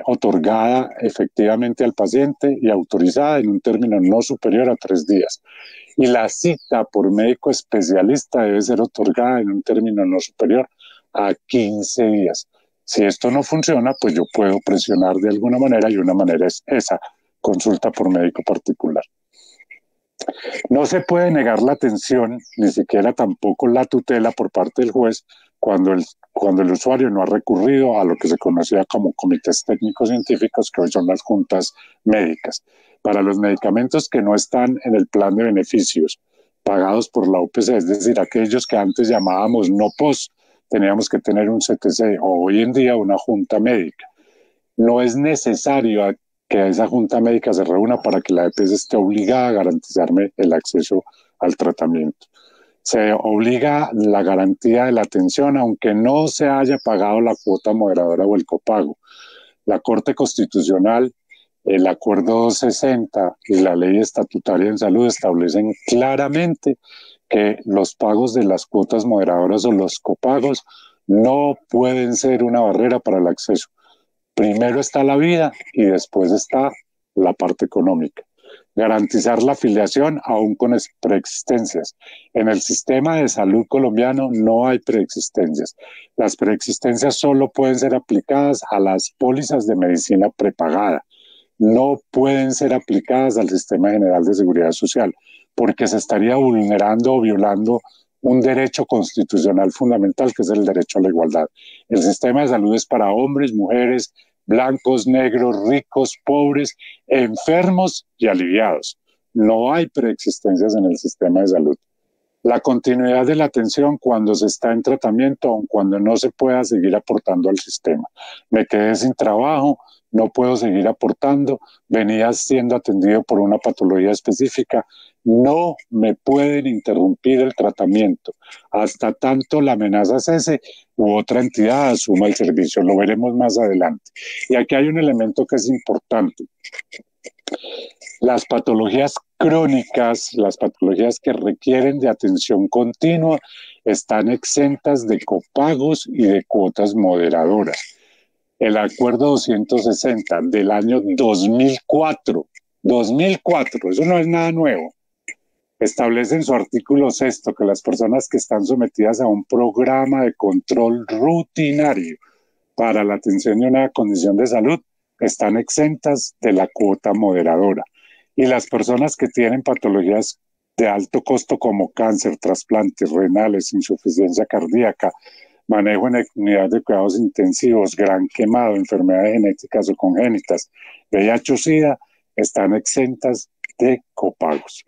otorgada efectivamente al paciente y autorizada en un término no superior a 3 días. Y la cita por médico especialista debe ser otorgada en un término no superior a 15 días. Si esto no funciona, pues yo puedo presionar de alguna manera y una manera es esa, consulta por médico particular. No se puede negar la atención, ni siquiera tampoco la tutela por parte del juez cuando el usuario no ha recurrido a lo que se conocía como comités técnicos científicos, que hoy son las juntas médicas. Para los medicamentos que no están en el plan de beneficios pagados por la OPC, es decir, aquellos que antes llamábamos no POS, teníamos que tener un CTC o hoy en día una junta médica. No es necesario que esa junta médica se reúna para que la EPS esté obligada a garantizarme el acceso al tratamiento. Se obliga la garantía de la atención aunque no se haya pagado la cuota moderadora o el copago. La Corte Constitucional, el Acuerdo 260 y la Ley Estatutaria en Salud establecen claramente que los pagos de las cuotas moderadoras o los copagos no pueden ser una barrera para el acceso. primero está la vida y después está la parte económica. Garantizar la afiliación aún con preexistencias. En el sistema de salud colombiano no hay preexistencias. Las preexistencias solo pueden ser aplicadas a las pólizas de medicina prepagada. No pueden ser aplicadas al Sistema General de Seguridad Social porque se estaría vulnerando o violando un derecho constitucional fundamental, que es el derecho a la igualdad. El sistema de salud es para hombres, mujeres, blancos, negros, ricos, pobres, enfermos y aliviados. No hay preexistencias en el sistema de salud. La continuidad de la atención cuando se está en tratamiento, aun cuando no se pueda seguir aportando al sistema. Me quedé sin trabajo, no puedo seguir aportando, venía siendo atendido por una patología específica, no me pueden interrumpir el tratamiento hasta tanto la amenaza cese u otra entidad asuma el servicio. Lo veremos más adelante. Y aquí hay un elemento que es importante. Las patologías crónicas, las patologías que requieren de atención continua, están exentas de copagos y de cuotas moderadoras. El Acuerdo 260 del año 2004, eso no es nada nuevo, establece en su artículo 6 que las personas que están sometidas a un programa de control rutinario para la atención de una condición de salud están exentas de la cuota moderadora. Y las personas que tienen patologías de alto costo como cáncer, trasplantes renales, insuficiencia cardíaca, manejo en unidad de cuidados intensivos, gran quemado, enfermedades genéticas o congénitas, VIH o SIDA, están exentas de copagos,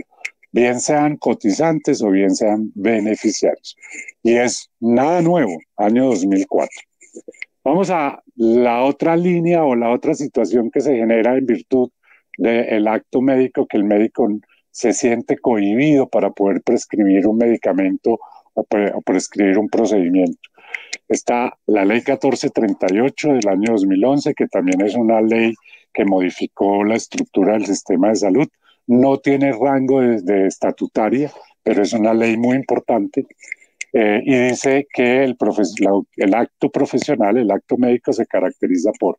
bien sean cotizantes o bien sean beneficiarios. Y es nada nuevo, año 2004. Vamos a la otra línea o la otra situación que se genera en virtud del acto médico, que el médico se siente cohibido para poder prescribir un medicamento o prescribir un procedimiento. Está la ley 1438 del año 2011, que también es una ley que modificó la estructura del sistema de salud. No tiene rango de estatutaria, pero es una ley muy importante. Y dice que el acto profesional, el acto médico, se caracteriza por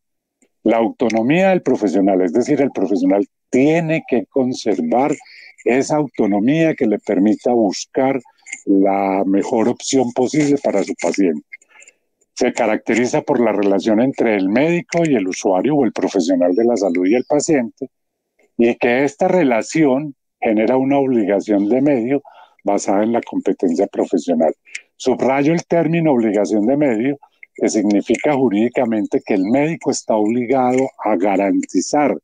la autonomía del profesional, es decir, el profesional tiene que conservar esa autonomía que le permita buscar la mejor opción posible para su paciente. Se caracteriza por la relación entre el médico y el usuario o el profesional de la salud y el paciente, y que esta relación genera una obligación de medio basada en la competencia profesional. Subrayo el término obligación de medio, que significa jurídicamente que el médico está obligado a garantizar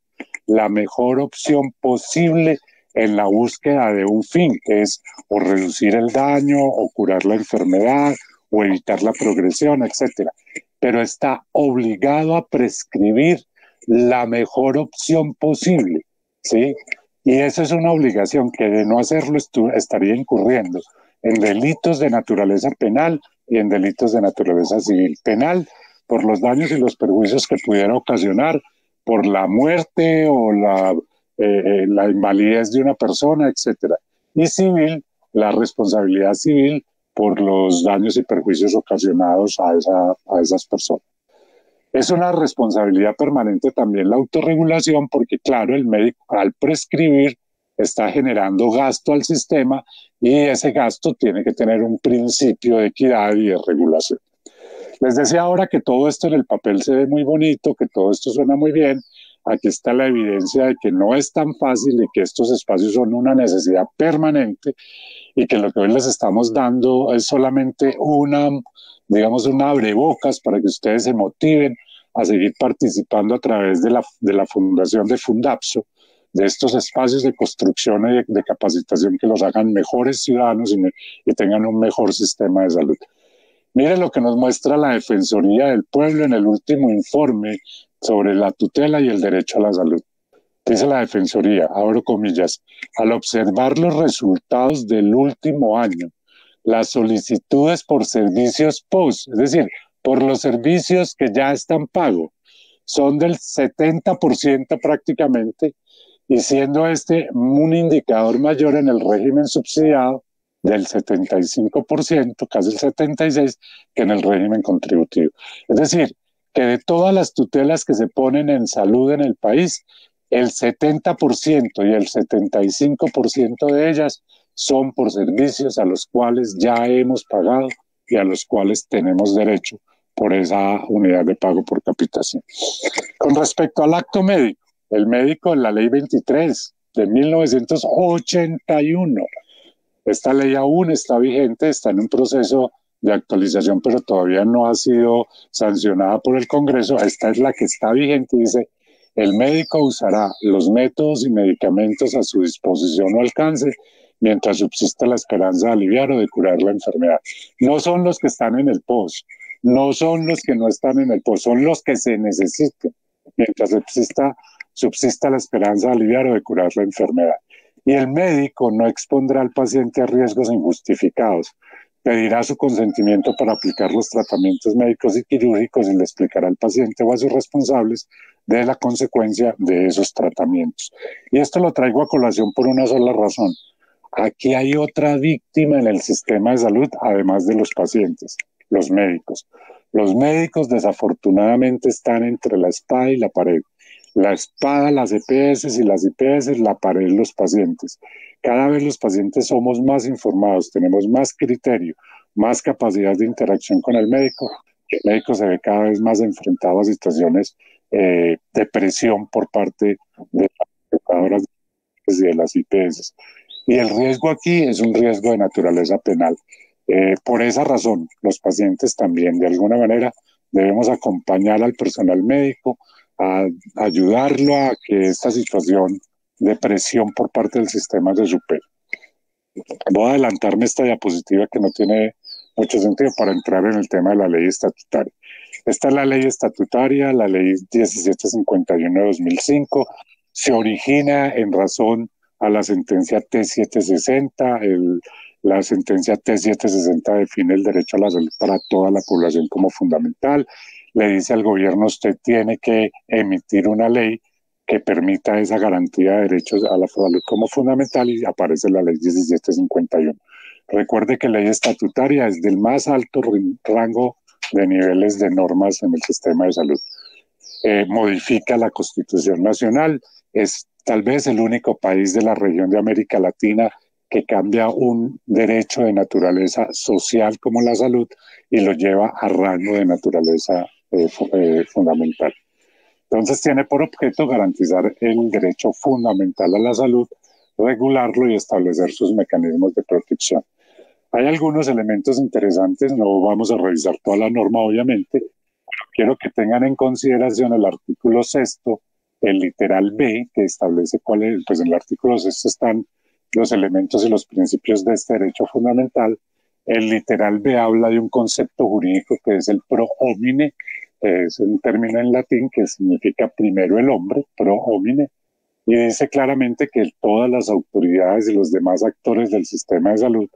la mejor opción posible en la búsqueda de un fin, que es o reducir el daño, o curar la enfermedad, o evitar la progresión, etc. Pero está obligado a prescribir la mejor opción posible, ¿sí? Y eso es una obligación que de no hacerlo estaría incurriendo en delitos de naturaleza penal y en delitos de naturaleza civil. Penal, por los daños y los perjuicios que pudiera ocasionar por la muerte o la invalidez de una persona, etc. Y civil, la responsabilidad civil por los daños y perjuicios ocasionados a esas personas. Es una responsabilidad permanente también la autorregulación, porque claro, el médico al prescribir está generando gasto al sistema y ese gasto tiene que tener un principio de equidad y de regulación. Les decía ahora que todo esto en el papel se ve muy bonito, que todo esto suena muy bien. Aquí está la evidencia de que no es tan fácil y que estos espacios son una necesidad permanente y que lo que hoy les estamos dando es solamente un abrebocas para que ustedes se motiven a seguir participando a través de la fundación de Fundapso, de estos espacios de construcción y de capacitación que los hagan mejores ciudadanos y tengan un mejor sistema de salud. Miren lo que nos muestra la Defensoría del Pueblo en el último informe sobre la tutela y el derecho a la salud. Dice la Defensoría, abro comillas, al observar los resultados del último año, las solicitudes por servicios post, es decir, por los servicios que ya están pagos, son del 70% prácticamente, y siendo este un indicador mayor en el régimen subsidiado del 75%, casi el 76%, que en el régimen contributivo. Es decir, que de todas las tutelas que se ponen en salud en el país, el 70% y el 75% de ellas son por servicios a los cuales ya hemos pagado y a los cuales tenemos derecho por esa unidad de pago por capitación. Con respecto al acto médico, el médico en la ley 23 de 1981, esta ley aún está vigente, está en un proceso de actualización, pero todavía no ha sido sancionada por el Congreso. Esta es la que está vigente y dice: el médico usará los métodos y medicamentos a su disposición o alcance mientras subsista la esperanza de aliviar o de curar la enfermedad. No son los que están en el POS, no son los que no están en el POS, son los que se necesiten mientras subsista la esperanza de aliviar o de curar la enfermedad. Y el médico no expondrá al paciente a riesgos injustificados. Pedirá su consentimiento para aplicar los tratamientos médicos y quirúrgicos y le explicará al paciente o a sus responsables de la consecuencia de esos tratamientos. Y esto lo traigo a colación por una sola razón. Aquí hay otra víctima en el sistema de salud, además de los pacientes, los médicos. Los médicos desafortunadamente están entre la espada y la pared. La espada, las EPS y las IPS, la pared, los pacientes. Cada vez los pacientes somos más informados, tenemos más criterio, más capacidad de interacción con el médico. El médico se ve cada vez más enfrentado a situaciones de presión por parte de las operadoras y de las IPS. Y el riesgo aquí es un riesgo de naturaleza penal. Por esa razón, los pacientes también, de alguna manera, debemos acompañar al personal médico, a ayudarlo a que esta situación de presión por parte del sistema se supere. Voy a adelantarme esta diapositiva que no tiene mucho sentido para entrar en el tema de la ley estatutaria. Esta es la ley estatutaria, la ley 1751 de 2005, se origina en razón a la sentencia T760, la sentencia T760 define el derecho a la salud para toda la población como fundamental. Le dice al gobierno: usted tiene que emitir una ley que permita esa garantía de derechos a la salud como fundamental, y aparece la ley 1751. Recuerde que ley estatutaria es del más alto rango de niveles de normas en el sistema de salud. Modifica la Constitución Nacional, es tal vez el único país de la región de América Latina que cambia un derecho de naturaleza social como la salud y lo lleva a rango de naturaleza fundamental. Entonces tiene por objeto garantizar el derecho fundamental a la salud, regularlo y establecer sus mecanismos de protección. Hay algunos elementos interesantes, no vamos a revisar toda la norma obviamente, pero quiero que tengan en consideración el artículo 6, el literal B, que establece cuál es, pues en el artículo 6 están los elementos y los principios de este derecho fundamental. El literal B habla de un concepto jurídico que es el pro homine, es un término en latín que significa primero el hombre, pro homine, y dice claramente que todas las autoridades y los demás actores del sistema de salud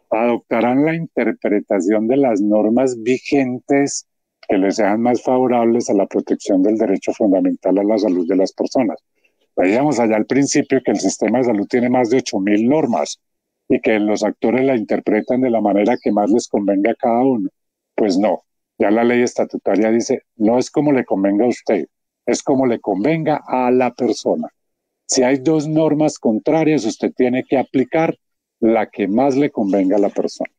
adoptarán la interpretación de las normas vigentes que les sean más favorables a la protección del derecho fundamental a la salud de las personas. Veíamos allá al principio que el sistema de salud tiene más de 8.000 normas y que los actores la interpretan de la manera que más les convenga a cada uno. Pues no, ya la ley estatutaria dice: no es como le convenga a usted, es como le convenga a la persona. Si hay dos normas contrarias, usted tiene que aplicar la que más le convenga a la persona.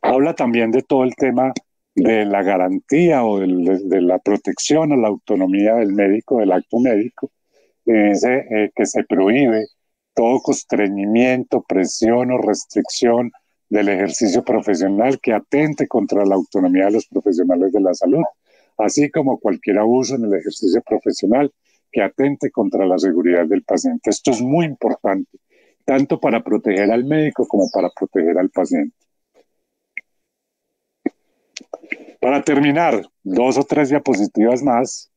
Habla también de todo el tema de la garantía o de la protección a la autonomía del médico, del acto médico, y dice que se prohíbe todo constreñimiento, presión o restricción del ejercicio profesional que atente contra la autonomía de los profesionales de la salud, así como cualquier abuso en el ejercicio profesional que atente contra la seguridad del paciente. Esto es muy importante, tanto para proteger al médico como para proteger al paciente. Para terminar, 2 o 3 diapositivas más,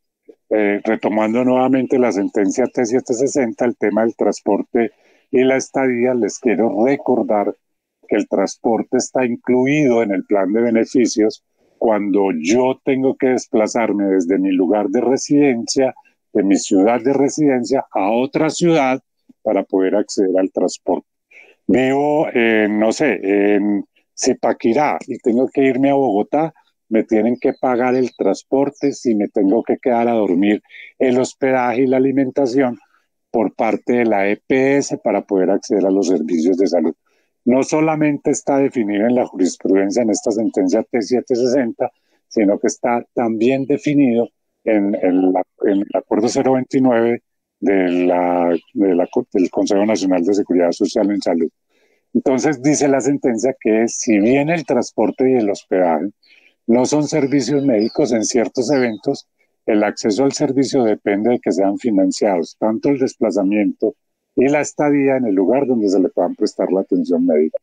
retomando nuevamente la sentencia T760, el tema del transporte y la estadía, les quiero recordar que el transporte está incluido en el plan de beneficios cuando yo tengo que desplazarme desde mi lugar de residencia, de mi ciudad de residencia, a otra ciudad para poder acceder al transporte. Vivo, no sé, en Zipaquirá y tengo que irme a Bogotá, me tienen que pagar el transporte, si me tengo que quedar a dormir, el hospedaje y la alimentación por parte de la EPS para poder acceder a los servicios de salud. No solamente está definido en la jurisprudencia en esta sentencia T760, sino que está también definido en el acuerdo 029 del Consejo Nacional de Seguridad Social en Salud. Entonces dice la sentencia que si bien el transporte y el hospedaje no son servicios médicos, en ciertos eventos el acceso al servicio depende de que sean financiados, tanto el desplazamiento y la estadía en el lugar donde se le puedan prestar la atención médica.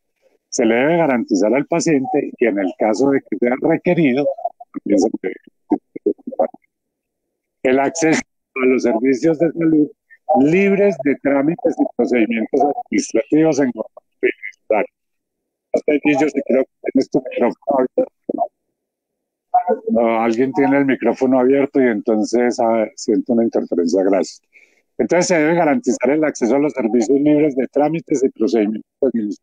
Se le debe garantizar al paciente y en el caso de que sea requerido, también se debe el acceso a los servicios de salud libres de trámites y procedimientos administrativos en hasta aquí yo sí creo que tienes tu micrófono abierto. No, alguien tiene el micrófono abierto y entonces siento una interferencia, gracias. Entonces se debe garantizar el acceso a los servicios libres de trámites y procedimientos administrativos.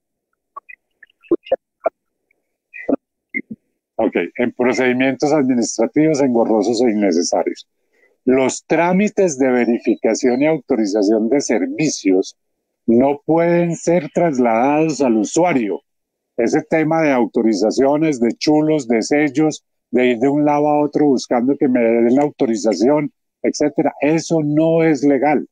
Ok, en procedimientos administrativos engorrosos e innecesarios. Los trámites de verificación y autorización de servicios no pueden ser trasladados al usuario. Ese tema de autorizaciones, de chulos, de sellos, de ir de un lado a otro buscando que me den la autorización, etcétera, eso no es legal.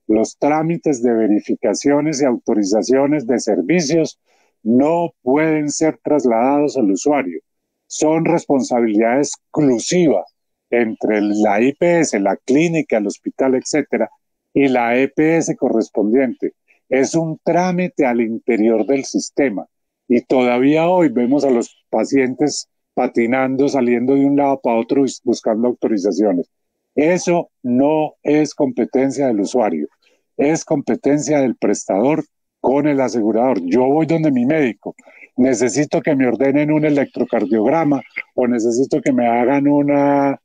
Los trámites de verificaciones y autorizaciones de servicios no pueden ser trasladados al usuario. Son responsabilidad exclusiva entre la IPS, la clínica, el hospital, etcétera, y la EPS correspondiente. Es un trámite al interior del sistema. Y todavía hoy vemos a los pacientes patinando, saliendo de un lado para otro buscando autorizaciones. Eso no es competencia del usuario, es competencia del prestador con el asegurador. Yo voy donde mi médico, necesito que me ordenen un electrocardiograma o necesito que me hagan una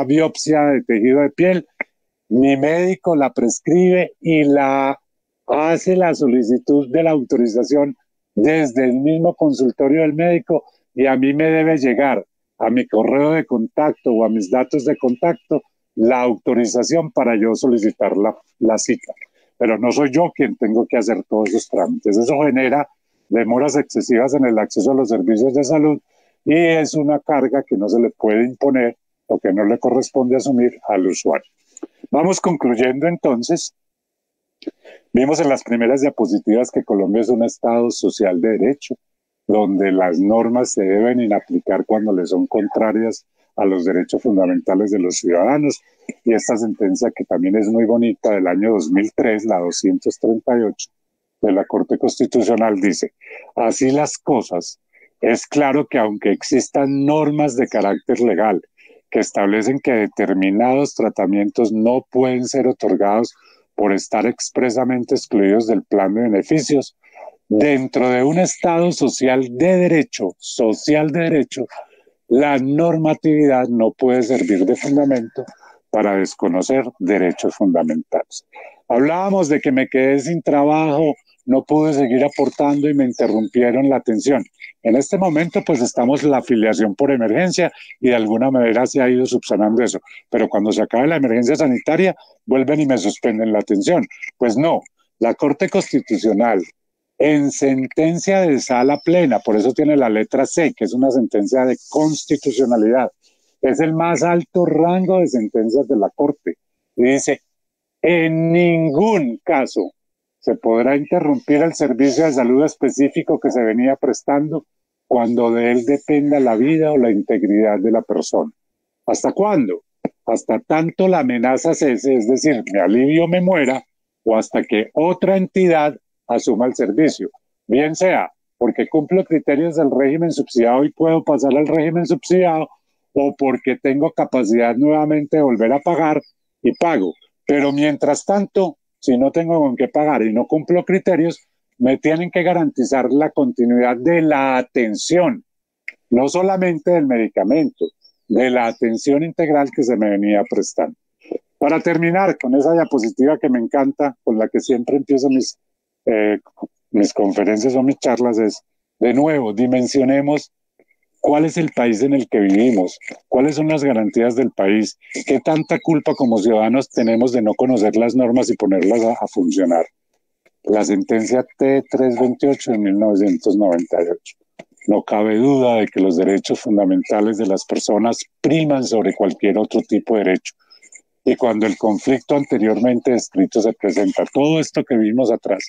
biopsia de tejido de piel. Mi médico la prescribe y hace la solicitud de la autorización desde el mismo consultorio del médico y a mí me debe llegar a mi correo de contacto o a mis datos de contacto la autorización para yo solicitar la cita. Pero no soy yo quien tengo que hacer todos esos trámites. Eso genera demoras excesivas en el acceso a los servicios de salud y es una carga que no se le puede imponer o que no le corresponde asumir al usuario. Vamos concluyendo entonces. Vimos en las primeras diapositivas que Colombia es un Estado social de derecho, donde las normas se deben inaplicar cuando le son contrarias a los derechos fundamentales de los ciudadanos. Y esta sentencia, que también es muy bonita, del año 2003, la 238 de la Corte Constitucional, dice: así las cosas, es claro que aunque existan normas de carácter legal que establecen que determinados tratamientos no pueden ser otorgados por estar expresamente excluidos del plan de beneficios, dentro de un Estado social de derecho, la normatividad no puede servir de fundamento para desconocer derechos fundamentales. Hablábamos de que me quedé sin trabajo, no pude seguir aportando y me interrumpieron la atención. En este momento pues estamos en la afiliación por emergencia y de alguna manera se ha ido subsanando eso, pero cuando se acabe la emergencia sanitaria vuelven y me suspenden la atención. Pues no, la Corte Constitucional en sentencia de sala plena, por eso tiene la letra C, que es una sentencia de constitucionalidad, es el más alto rango de sentencias de la Corte, y dice: en ningún caso se podrá interrumpir el servicio de salud específico que se venía prestando cuando de él dependa la vida o la integridad de la persona. ¿Hasta cuándo? Hasta tanto la amenaza cese, es decir, me alivio o me muera, o hasta que otra entidad asuma el servicio, bien sea porque cumplo criterios del régimen subsidiado y puedo pasar al régimen subsidiado, o porque tengo capacidad nuevamente de volver a pagar y pago. Pero mientras tanto, si no tengo con qué pagar y no cumplo criterios, me tienen que garantizar la continuidad de la atención, no solamente del medicamento, de la atención integral que se me venía prestando. Para terminar con esa diapositiva que me encanta, con la que siempre empiezo mis conferencias o mis charlas, es, de nuevo, dimensionemos ¿Cuál es el país en el que vivimos? ¿Cuáles son las garantías del país? ¿Qué tanta culpa como ciudadanos tenemos de no conocer las normas y ponerlas a funcionar? La sentencia T328 de 1998. No cabe duda de que los derechos fundamentales de las personas priman sobre cualquier otro tipo de derecho. Y cuando el conflicto anteriormente descrito se presenta, todo esto que vimos atrás,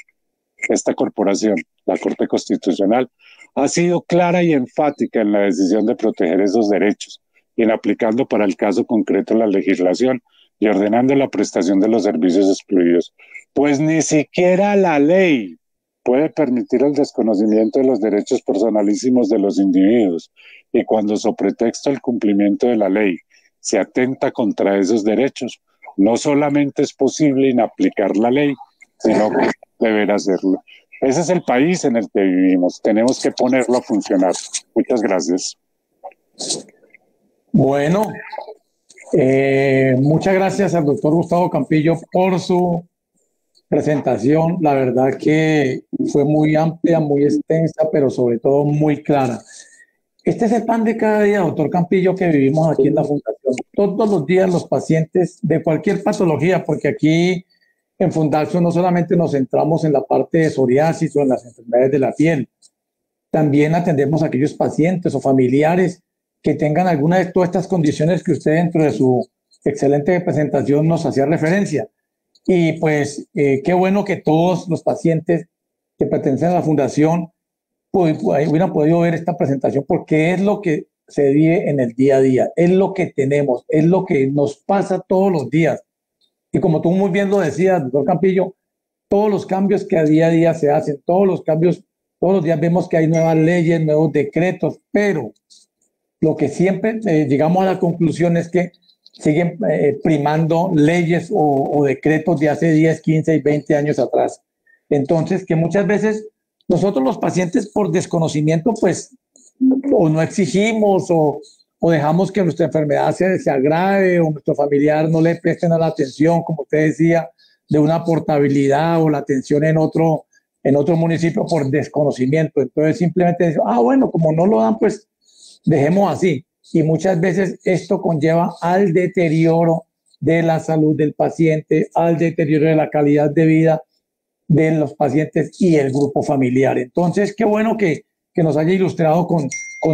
esta corporación, la Corte Constitucional, ha sido clara y enfática en la decisión de proteger esos derechos y en aplicando para el caso concreto la legislación y ordenando la prestación de los servicios excluidos. Pues ni siquiera la ley puede permitir el desconocimiento de los derechos personalísimos de los individuos, y cuando sobre pretexto del cumplimiento de la ley se atenta contra esos derechos, no solamente es posible inaplicar la ley, sino que deber hacerlo. Ese es el país en el que vivimos. Tenemos que ponerlo a funcionar. Muchas gracias. Bueno, muchas gracias al doctor Gustavo Campillo por su presentación. La verdad que fue muy amplia, muy extensa, pero sobre todo muy clara. Este es el pan de cada día, doctor Campillo, que vivimos aquí en la Fundación. Todos los días los pacientes de cualquier patología, porque aquí en Fundación no solamente nos centramos en la parte de psoriasis o en las enfermedades de la piel, también atendemos a aquellos pacientes o familiares que tengan alguna de todas estas condiciones que usted dentro de su excelente presentación nos hacía referencia. Y pues qué bueno que todos los pacientes que pertenecen a la Fundación hubieran podido ver esta presentación, porque es lo que se vive en el día a día, es lo que tenemos, es lo que nos pasa todos los días. Y como tú muy bien lo decías, doctor Campillo, todos los cambios que a día se hacen, todos los cambios, todos los días vemos que hay nuevas leyes, nuevos decretos, pero lo que siempre llegamos a la conclusión es que siguen primando leyes o decretos de hace 10, 15 y 20 años atrás. Entonces, que muchas veces nosotros los pacientes por desconocimiento, pues, o no exigimos o dejamos que nuestra enfermedad se agrave o nuestro familiar no le presten a la atención, como usted decía, de una portabilidad o la atención en otro municipio por desconocimiento. Entonces simplemente dicen, bueno, como no lo dan, pues dejemos así. Y muchas veces esto conlleva al deterioro de la salud del paciente, al deterioro de la calidad de vida de los pacientes y el grupo familiar. Entonces, qué bueno que nos haya ilustrado con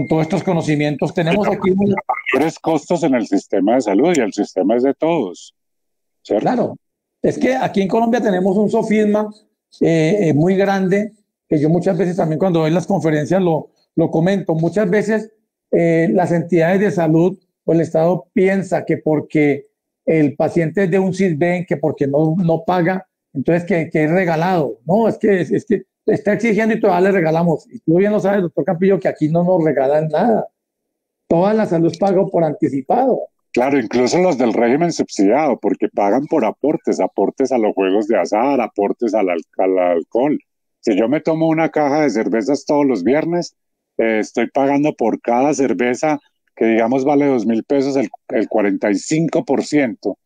todos estos conocimientos. Tenemos aquí mayores costos en el sistema de salud, y el sistema es de todos, ¿cierto? Claro, es que aquí en Colombia tenemos un sofisma muy grande, que yo muchas veces también cuando doy las conferencias lo comento. Muchas veces las entidades de salud o el Estado piensa que porque el paciente es de un CISBEN, que porque no paga, entonces que es regalado. No, es que está exigiendo y todavía le regalamos. Y tú bien lo sabes, doctor Campillo, que aquí no nos regalan nada. Toda la salud paga por anticipado. Claro, incluso los del régimen subsidiado, porque pagan por aportes a los juegos de azar, aportes al alcohol. Si yo me tomo una caja de cervezas todos los viernes, estoy pagando por cada cerveza que digamos vale 2.000 pesos, el 45%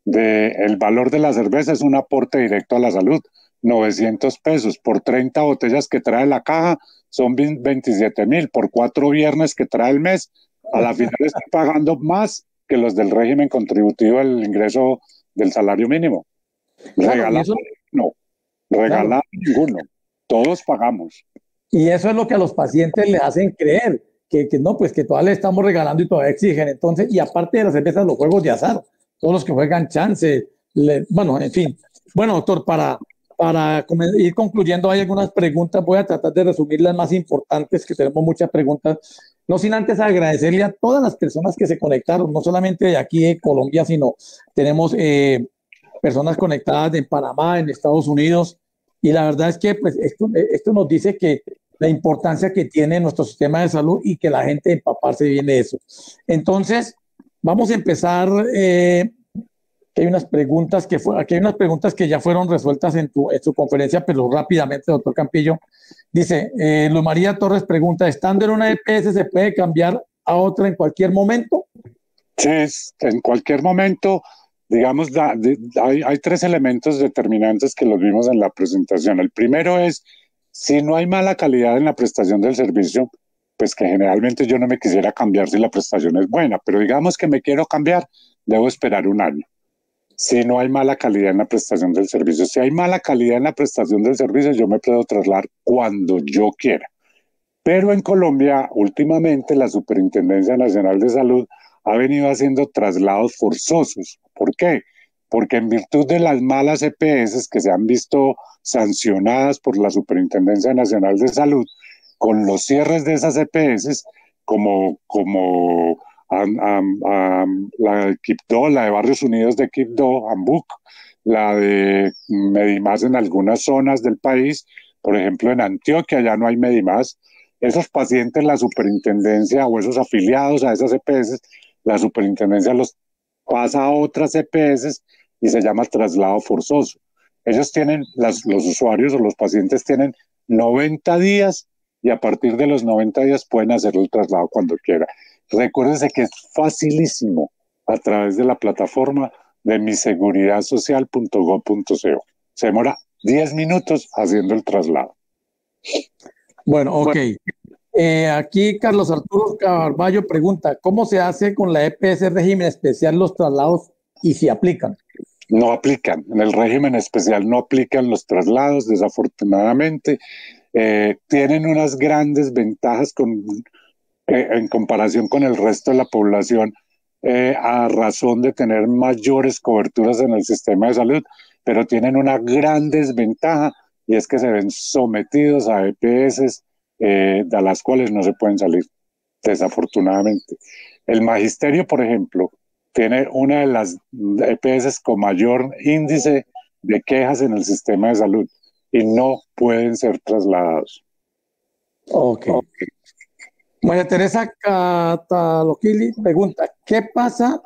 del valor de la cerveza es un aporte directo a la salud. 900 pesos por 30 botellas que trae la caja son 27.000 por 4 viernes que trae el mes. A la final estoy pagando más que los del régimen contributivo del ingreso del salario mínimo. Regalado no, regalado ninguno. Todos pagamos. Y eso es lo que a los pacientes le hacen creer, que no, pues que todavía le estamos regalando y todavía exigen. Entonces, y aparte de las cervezas, los juegos de azar, todos los que juegan chance, bueno, en fin. Bueno, doctor, para ir concluyendo, hay algunas preguntas, voy a tratar de resumir las más importantes, que tenemos muchas preguntas, no sin antes agradecerle a todas las personas que se conectaron, no solamente de aquí de Colombia, sino tenemos personas conectadas en Panamá, en Estados Unidos, y la verdad es que pues, esto nos dice que la importancia que tiene nuestro sistema de salud y que la gente empaparse bien de eso. Entonces, vamos a empezar. Hay unas preguntas aquí hay unas preguntas que ya fueron resueltas en su conferencia, pero rápidamente, doctor Campillo. Dice, Luz María Torres pregunta, ¿estando en una EPS se puede cambiar a otra en cualquier momento? Sí, en cualquier momento. Digamos, hay 3 elementos determinantes que los vimos en la presentación. El primero es, si no hay mala calidad en la prestación del servicio, pues que generalmente yo no me quisiera cambiar si la prestación es buena, pero digamos que me quiero cambiar, debo esperar un año. Si no hay mala calidad en la prestación del servicio, si hay mala calidad en la prestación del servicio, yo me puedo trasladar cuando yo quiera. Pero en Colombia, últimamente, la Superintendencia Nacional de Salud ha venido haciendo traslados forzosos. ¿Por qué? Porque en virtud de las malas EPS que se han visto sancionadas por la Superintendencia Nacional de Salud, con los cierres de esas EPS, como la de Quibdó, la de Barrios Unidos de Quibdó, Ambuc, la de Medimás en algunas zonas del país, por ejemplo en Antioquia ya no hay Medimás. Esos pacientes, la superintendencia o esos afiliados a esas EPS, la superintendencia los pasa a otras EPS y se llama traslado forzoso. Ellos tienen, los usuarios o los pacientes tienen 90 días y a partir de los 90 días pueden hacer el traslado cuando quieran. Recuérdense que es facilísimo a través de la plataforma de miseguridad.social.gov.co. Se demora 10 minutos haciendo el traslado. Bueno, ok. Aquí Carlos Arturo Carballo pregunta, ¿cómo se hace con la EPS régimen especial los traslados y si aplican? No aplican. En el régimen especial no aplican los traslados, desafortunadamente. Tienen unas grandes ventajas en comparación con el resto de la población a razón de tener mayores coberturas en el sistema de salud, pero tienen una gran desventaja y es que se ven sometidos a EPS de las cuales no se pueden salir, desafortunadamente. El magisterio, por ejemplo, tiene una de las EPS con mayor índice de quejas en el sistema de salud y no pueden ser trasladados. Ok. María Teresa Cataloquili pregunta, ¿qué pasa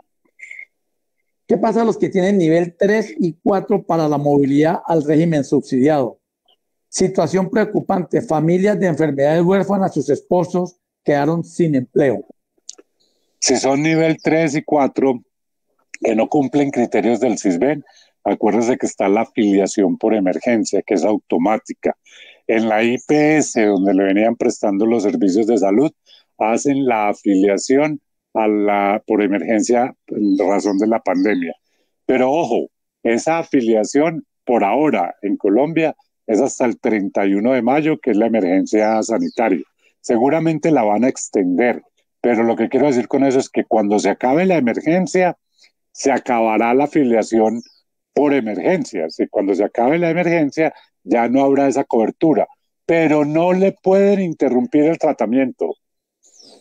a los que tienen nivel 3 y 4 para la movilidad al régimen subsidiado? Situación preocupante, familias de enfermedades huérfanas, sus esposos quedaron sin empleo. Si son nivel 3 y 4 que no cumplen criterios del CISBEN, acuérdense que está la afiliación por emergencia, que es automática. En la IPS, donde le venían prestando los servicios de salud, hacen la afiliación por emergencia en razón de la pandemia. Pero ojo, esa afiliación por ahora en Colombia es hasta el 31 de mayo, que es la emergencia sanitaria. Seguramente la van a extender, pero lo que quiero decir con eso es que cuando se acabe la emergencia, se acabará la afiliación por emergencia. Cuando se acabe la emergencia, ya no habrá esa cobertura, pero no le pueden interrumpir el tratamiento.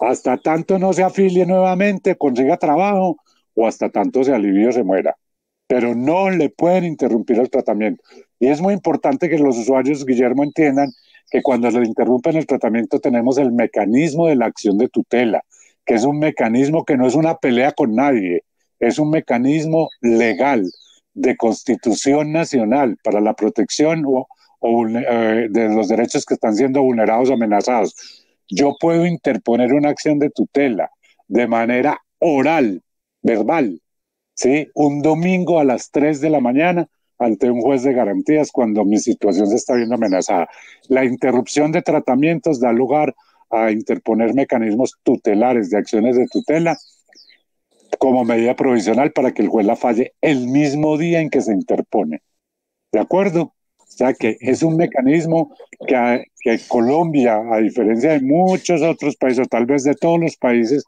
Hasta tanto no se afilie nuevamente, consiga trabajo, o hasta tanto se alivie o se muera. Pero no le pueden interrumpir el tratamiento. Y es muy importante que los usuarios, Guillermo, entiendan que cuando le interrumpen el tratamiento tenemos el mecanismo de la acción de tutela, que es un mecanismo que no es una pelea con nadie, es un mecanismo legal de Constitución Nacional para la protección de los derechos que están siendo vulnerados o amenazados. Yo puedo interponer una acción de tutela de manera oral, verbal, ¿sí? Un domingo a las 3 de la mañana ante un juez de garantías cuando mi situación se está viendo amenazada. La interrupción de tratamientos da lugar a interponer mecanismos tutelares de acciones de tutela como medida provisional para que el juez la falle el mismo día en que se interpone. ¿De acuerdo? O sea que es un mecanismo que Colombia, a diferencia de muchos otros países, o tal vez de todos los países,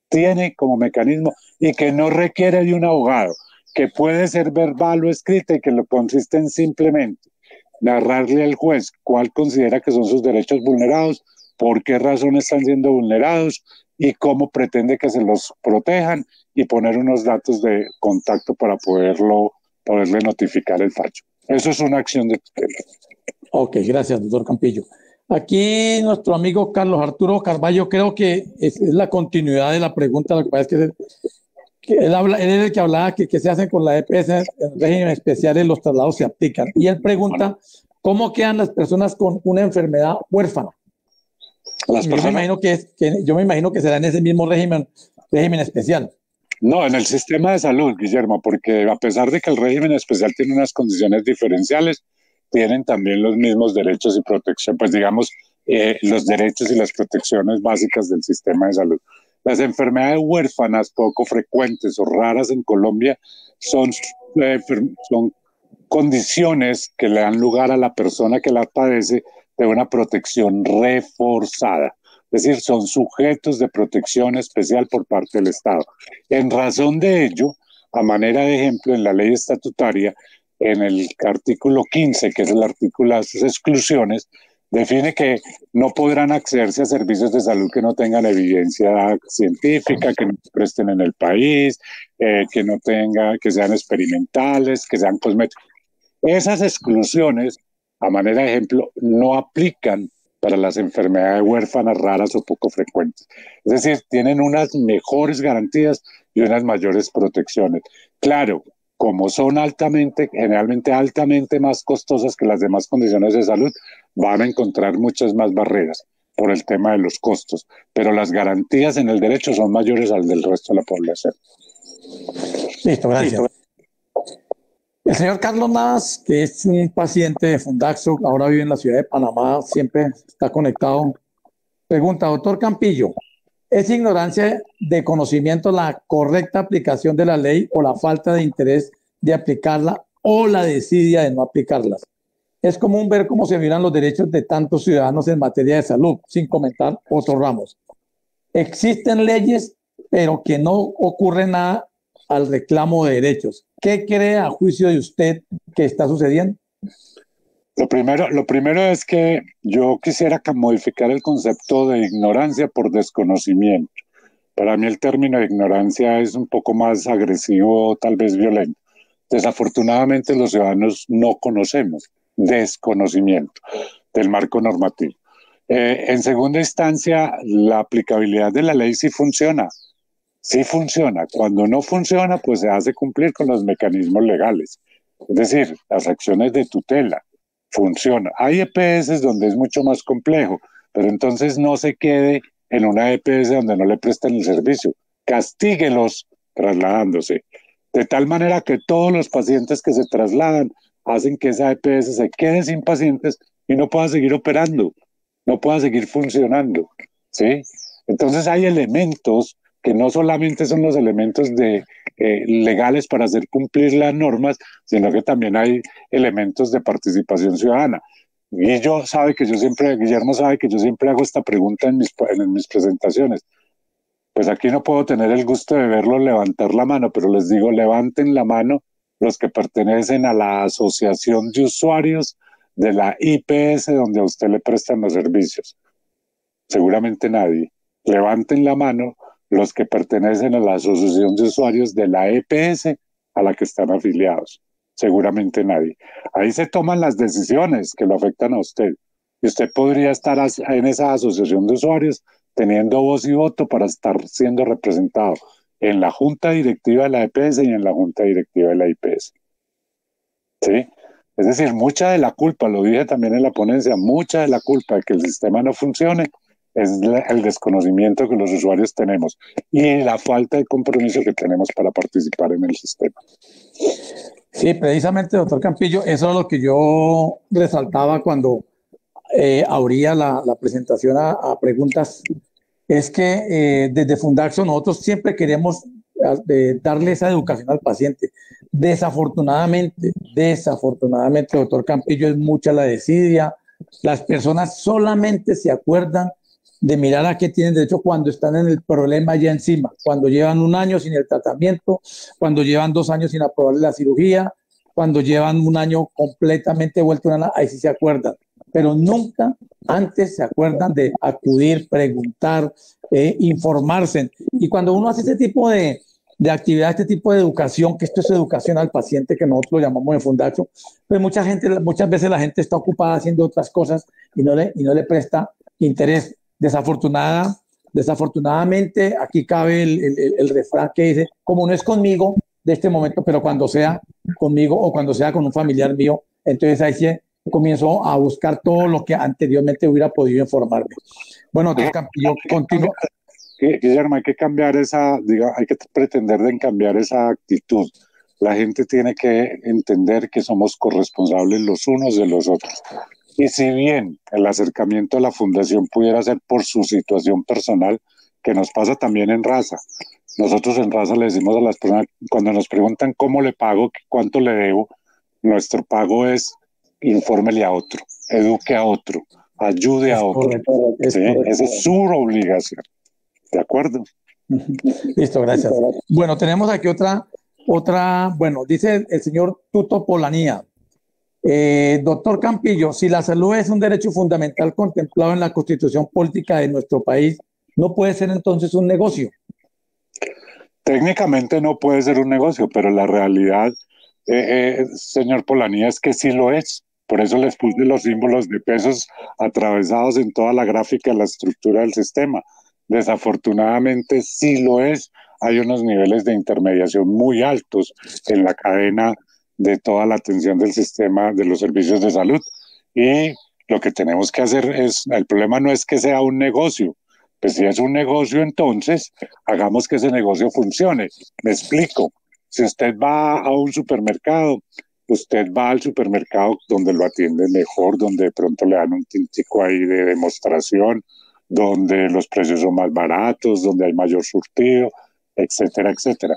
tiene como mecanismo y que no requiere de un abogado, que puede ser verbal o escrita y que lo consiste en simplemente narrarle al juez cuál considera que son sus derechos vulnerados, por qué razón están siendo vulnerados y cómo pretende que se los protejan y poner unos datos de contacto para poderle notificar el fallo. Eso es una acción de tutela. Ok, gracias, doctor Campillo. Aquí nuestro amigo Carlos Arturo Carballo, creo que es la continuidad de la pregunta. Lo que pasa es que él es el que hablaba que se hacen con la EPS en régimen especial y los traslados se aplican. Y él pregunta, ¿cómo quedan las personas con una enfermedad huérfana? Yo me imagino que será en ese mismo régimen especial. No, en el sistema de salud, Guillermo, porque a pesar de que el régimen especial tiene unas condiciones diferenciales, tienen también los mismos derechos y protección. Pues digamos, los derechos y las protecciones básicas del sistema de salud. Las enfermedades huérfanas poco frecuentes o raras en Colombia son condiciones que le dan lugar a la persona que la padece de una protección reforzada. Es decir, son sujetos de protección especial por parte del Estado. En razón de ello, a manera de ejemplo, en la ley estatutaria, en el artículo 15, que es el artículo de las exclusiones, define que no podrán accederse a servicios de salud que no tengan evidencia científica, que no se presten en el país, que sean experimentales, que sean cosméticos. Esas exclusiones, a manera de ejemplo, no aplican para las enfermedades huérfanas raras o poco frecuentes. Es decir, tienen unas mejores garantías y unas mayores protecciones. Claro, como son generalmente altamente más costosas que las demás condiciones de salud, van a encontrar muchas más barreras por el tema de los costos, pero las garantías en el derecho son mayores al del resto de la población. Listo, gracias. El señor Carlos Navas, que es un paciente de Fundaxo, ahora vive en la ciudad de Panamá, siempre está conectado. Pregunta, doctor Campillo, ¿es ignorancia de conocimiento la correcta aplicación de la ley o la falta de interés de aplicarla o la desidia de no aplicarlas? Es común ver cómo se violan los derechos de tantos ciudadanos en materia de salud, sin comentar otros ramos. Existen leyes, pero que no ocurre nada al reclamo de derechos. ¿Qué cree a juicio de usted que está sucediendo? Lo primero es que yo quisiera modificar el concepto de ignorancia por desconocimiento. Para mí el término de ignorancia es un poco más agresivo, tal vez violento. Desafortunadamente los ciudadanos no conocemos desconocimiento del marco normativo. En segunda instancia, la aplicabilidad de la ley sí funciona. Sí funciona. Cuando no funciona, pues se hace cumplir con los mecanismos legales. Es decir, las acciones de tutela funcionan. Hay EPS donde es mucho más complejo, pero entonces no se quede en una EPS donde no le prestan el servicio. Castíguelos trasladándose. De tal manera que todos los pacientes que se trasladan hacen que esa EPS se quede sin pacientes y no pueda seguir operando, no pueda seguir funcionando, ¿sí? Entonces hay elementos que no solamente son los elementos legales para hacer cumplir las normas, sino que también hay elementos de participación ciudadana. Guillermo sabe que yo siempre hago esta pregunta en mis presentaciones. Pues aquí no puedo tener el gusto de verlos levantar la mano, pero les digo, levanten la mano los que pertenecen a la asociación de usuarios de la IPS donde a usted le prestan los servicios. Seguramente nadie. Levanten la mano los que pertenecen a la asociación de usuarios de la EPS a la que están afiliados. Seguramente nadie. Ahí se toman las decisiones que lo afectan a usted. Y usted podría estar en esa asociación de usuarios teniendo voz y voto para estar siendo representado en la junta directiva de la EPS y en la junta directiva de la IPS. ¿Sí? Es decir, mucha de la culpa, lo dije también en la ponencia, mucha de la culpa de que el sistema no funcione es el desconocimiento que los usuarios tenemos y la falta de compromiso que tenemos para participar en el sistema. Sí, precisamente, doctor Campillo, eso es lo que yo resaltaba cuando abría la presentación a preguntas. Es que desde Fundaxo nosotros siempre queremos darle esa educación al paciente. Desafortunadamente, doctor Campillo, es mucha la desidia. Las personas solamente se acuerdan de mirar a qué tienen derecho cuando están en el problema ya encima, cuando llevan 1 año sin el tratamiento, cuando llevan 2 años sin aprobarle la cirugía, cuando llevan 1 año completamente vuelto ahí sí se acuerdan, pero nunca antes se acuerdan de acudir, preguntar, informarse. Y cuando uno hace este tipo de actividad, este tipo de educación, que esto es educación al paciente, que nosotros lo llamamos en Fundaxo, pues muchas veces la gente está ocupada haciendo otras cosas y no le presta interés. Desafortunadamente, aquí cabe el refrán que dice, como no es conmigo de este momento, pero cuando sea conmigo o cuando sea con un familiar mío, entonces ahí sí comienzo a buscar todo lo que anteriormente hubiera podido informarme. Bueno, doctor Campillo, continúo. Guillermo, hay que pretender de cambiar esa actitud. La gente tiene que entender que somos corresponsables los unos de los otros. Y si bien el acercamiento a la fundación pudiera ser por su situación personal, que nos pasa también en Raza. Nosotros en Raza le decimos a las personas, cuando nos preguntan cómo le pago, cuánto le debo, nuestro pago es infórmele a otro, eduque a otro, ayude a otro. ¿Sí? Esa es su obligación. ¿De acuerdo? Listo, gracias. Bueno, tenemos aquí otra, bueno, dice el señor Tuto Polanía. Doctor Campillo, si la salud es un derecho fundamental contemplado en la Constitución política de nuestro país, ¿no puede ser entonces un negocio? Técnicamente no puede ser un negocio, pero la realidad, señor Polanía, es que sí lo es. Por eso les puse los símbolos de pesos atravesados en toda la gráfica, la estructura del sistema. Desafortunadamente sí lo es. Hay unos niveles de intermediación muy altos en la cadena de toda la atención del sistema de los servicios de salud. Y lo que tenemos que hacer es, el problema no es que sea un negocio, pues si es un negocio, entonces hagamos que ese negocio funcione. Me explico. Si usted va a un supermercado, usted va al supermercado donde lo atienden mejor, donde de pronto le dan un tintico ahí de demostración, donde los precios son más baratos, donde hay mayor surtido, etcétera, etcétera.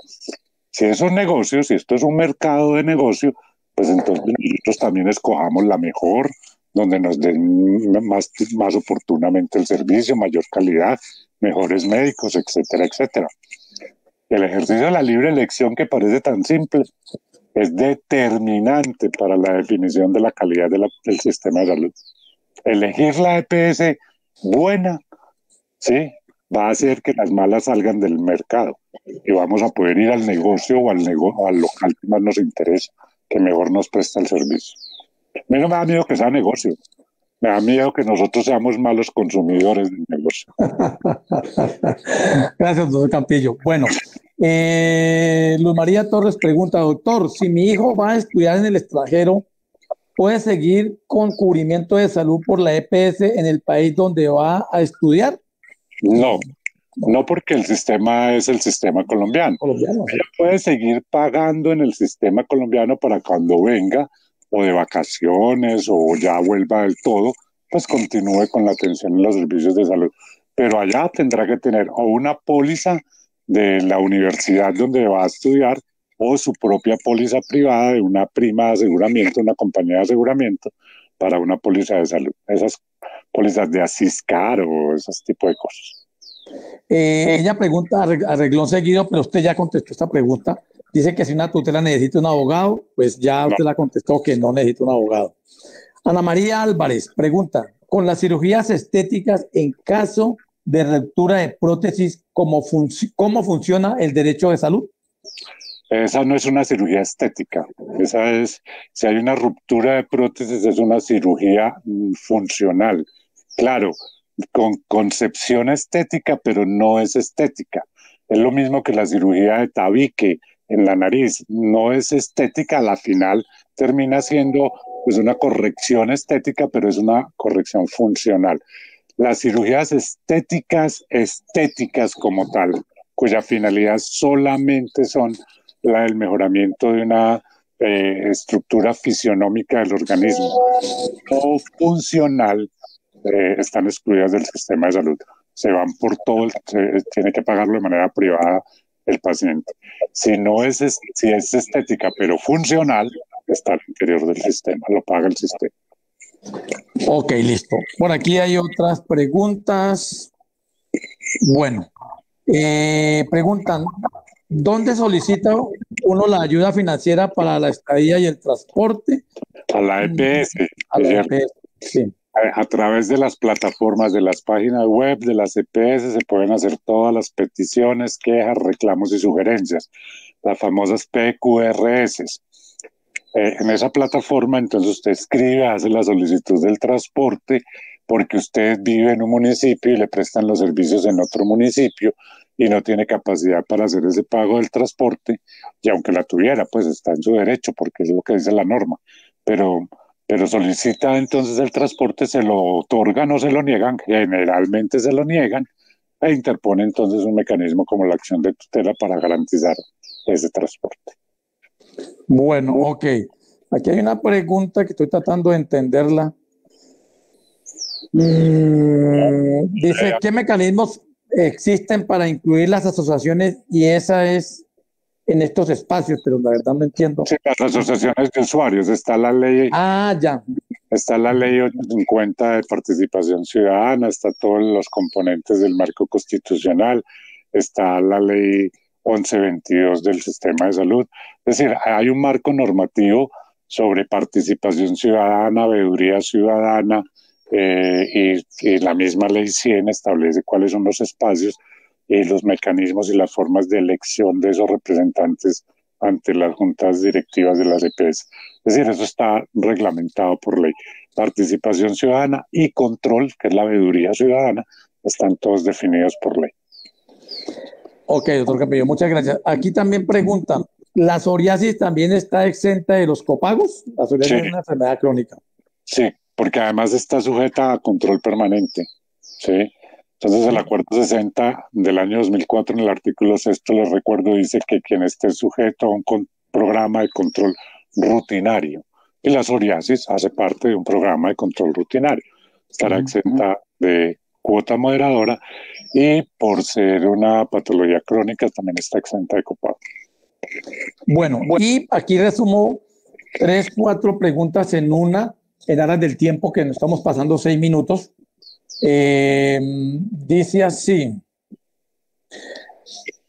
Si es un negocio, si esto es un mercado de negocio, pues entonces nosotros también escojamos la mejor, donde nos den más oportunamente el servicio, mayor calidad, mejores médicos, etcétera, etcétera. El ejercicio de la libre elección, que parece tan simple, es determinante para la definición de la calidad del sistema de salud. Elegir la EPS buena, ¿sí?, va a hacer que las malas salgan del mercado y vamos a poder ir al negocio o al local que más nos interesa, que mejor nos presta el servicio. A mí no me da miedo que sea negocio, me da miedo que nosotros seamos malos consumidores del negocio. Gracias, doctor Campillo. Bueno, Luz María Torres pregunta, doctor, si mi hijo va a estudiar en el extranjero, ¿puede seguir con cubrimiento de salud por la EPS en el país donde va a estudiar? No, no, porque el sistema es el sistema colombiano. Ella puede seguir pagando en el sistema colombiano para cuando venga o de vacaciones o ya vuelva del todo, pues continúe con la atención en los servicios de salud. Pero allá tendrá que tener o una póliza de la universidad donde va a estudiar o su propia póliza privada de una prima de aseguramiento, una compañía de aseguramiento para una póliza de salud. Esas pólizas de Asiscar o esos tipos de cosas. Ella pregunta a reglón seguido, pero usted ya contestó esta pregunta. Dice que si una tutela necesita un abogado, pues ya usted la contestó que no necesita un abogado. Ana María Álvarez pregunta, con las cirugías estéticas en caso de ruptura de prótesis, ¿cómo funciona el derecho de salud? Esa no es una cirugía estética. Esa es, si hay una ruptura de prótesis, es una cirugía funcional. Claro, con concepción estética, pero no es estética. Es lo mismo que la cirugía de tabique en la nariz. No es estética, a la final termina siendo pues una corrección estética, pero es una corrección funcional. Las cirugías estéticas como tal, cuya finalidad solamente son la del mejoramiento de una estructura fisionómica del organismo o funcional, están excluidas del sistema de salud. Se van por todo, tiene que pagarlo de manera privada el paciente. Si es estética pero funcional, está al interior del sistema, lo paga el sistema. Ok, listo. Por aquí hay otras preguntas. Bueno, preguntan, ¿dónde solicita uno la ayuda financiera para la estadía y el transporte? A la EPS. A la EPS, sí. A través de las plataformas, de las páginas web de las EPS se pueden hacer todas las peticiones, quejas, reclamos y sugerencias, las famosas PQRS. En esa plataforma, entonces usted escribe, hace la solicitud del transporte, porque usted vive en un municipio y le prestan los servicios en otro municipio y no tiene capacidad para hacer ese pago del transporte, y aunque la tuviera, pues está en su derecho, porque es lo que dice la norma, pero solicita entonces el transporte, se lo otorgan o se lo niegan, generalmente se lo niegan, e interpone entonces un mecanismo como la acción de tutela para garantizar ese transporte. Bueno, ok. Aquí hay una pregunta que estoy tratando de entenderla. Dice, ¿qué mecanismos existen para incluir las asociaciones? Y esa es en estos espacios, pero la verdad no entiendo. Sí, las asociaciones de usuarios, Ya. está la ley 50 de participación ciudadana, está todos los componentes del marco constitucional, está la ley 1122 del sistema de salud. Es decir, hay un marco normativo sobre participación ciudadana, veeduría ciudadana, y la misma ley 100 establece cuáles son los espacios y los mecanismos y las formas de elección de esos representantes ante las juntas directivas de las EPS. Es decir, eso está reglamentado por ley. Participación ciudadana y control, que es la veeduría ciudadana, están todos definidos por ley. Ok, doctor Campillo, muchas gracias. Aquí también preguntan, ¿la psoriasis también está exenta de los copagos? La psoriasis es una enfermedad crónica. Sí, porque además está sujeta a control permanente. ¿Sí? Entonces el acuerdo 60 del año 2004 en el artículo 6, les recuerdo, dice que quien esté sujeto a un programa de control rutinario, y la psoriasis hace parte de un programa de control rutinario, estará exenta de cuota moderadora y por ser una patología crónica también está exenta de copago. Bueno, y aquí resumo 3, 4 preguntas en una, en aras del tiempo que nos estamos pasando 6 minutos. Dice así: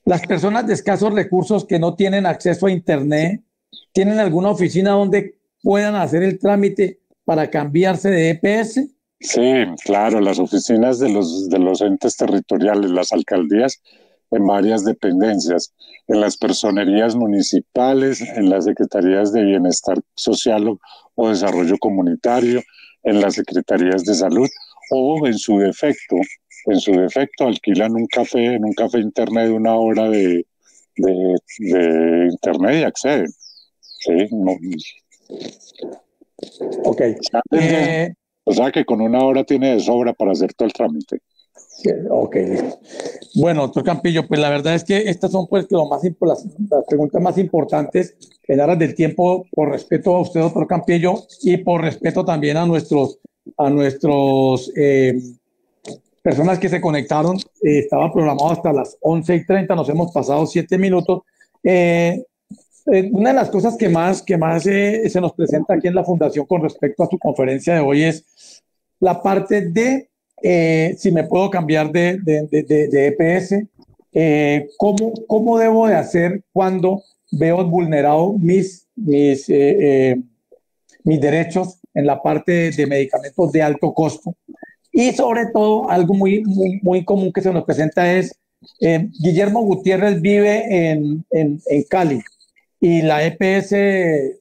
las personas de escasos recursos que no tienen acceso a internet, ¿tienen alguna oficina donde puedan hacer el trámite para cambiarse de EPS? Sí, claro, las oficinas de los entes territoriales, las alcaldías, en varias dependencias, en las personerías municipales, en las secretarías de bienestar social o desarrollo comunitario, en las secretarías de salud, o en su defecto alquilan un café, en un café internet de 1 hora de internet y acceden. Sí, no. Ok. O sea que con 1 hora tiene de sobra para hacer todo el trámite. Ok, listo. Bueno, doctor Campillo, pues la verdad es que estas son pues las preguntas más importantes en aras del tiempo, por respeto a usted, doctor Campillo, y por respeto también a nuestros personas que se conectaron. Estaba programado hasta las 11:30, nos hemos pasado 7 minutos. Una de las cosas que más se nos presenta aquí en la Fundación con respecto a su conferencia de hoy es la parte de si me puedo cambiar de EPS, ¿cómo debo de hacer cuando veo vulnerados mis derechos en la parte de medicamentos de alto costo? Y sobre todo, algo muy común que se nos presenta es, Guillermo Gutiérrez vive en Cali y la EPS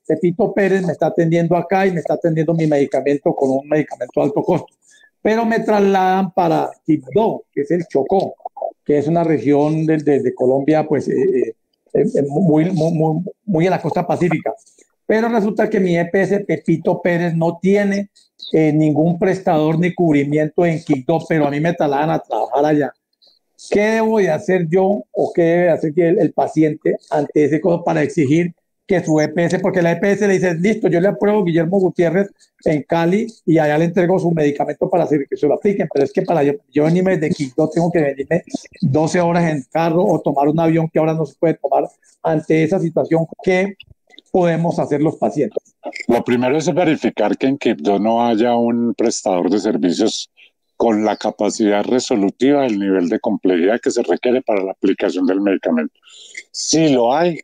Pepito Pérez me está atendiendo acá y me está atendiendo mi medicamento con un medicamento de alto costo, pero me trasladan para Quibdó, que es el Chocó, que es una región de Colombia, pues muy en la costa pacífica. Pero resulta que mi EPS Pepito Pérez no tiene ningún prestador ni cubrimiento en Quibdó, pero a mí me trasladan a trabajar allá. ¿Qué debo de hacer yo o qué debe hacer el paciente ante ese cosa para exigir que su EPS, porque la EPS le dice, listo, yo le apruebo a Guillermo Gutiérrez en Cali y allá le entrego su medicamento para que se lo apliquen, pero es que para yo venirme de Quito tengo que venirme 12 horas en carro o tomar un avión que ahora no se puede tomar. Ante esa situación, ¿qué podemos hacer los pacientes? Lo primero es verificar que en Quibdó no haya un prestador de servicios con la capacidad resolutiva del nivel de complejidad que se requiere para la aplicación del medicamento. Si lo hay,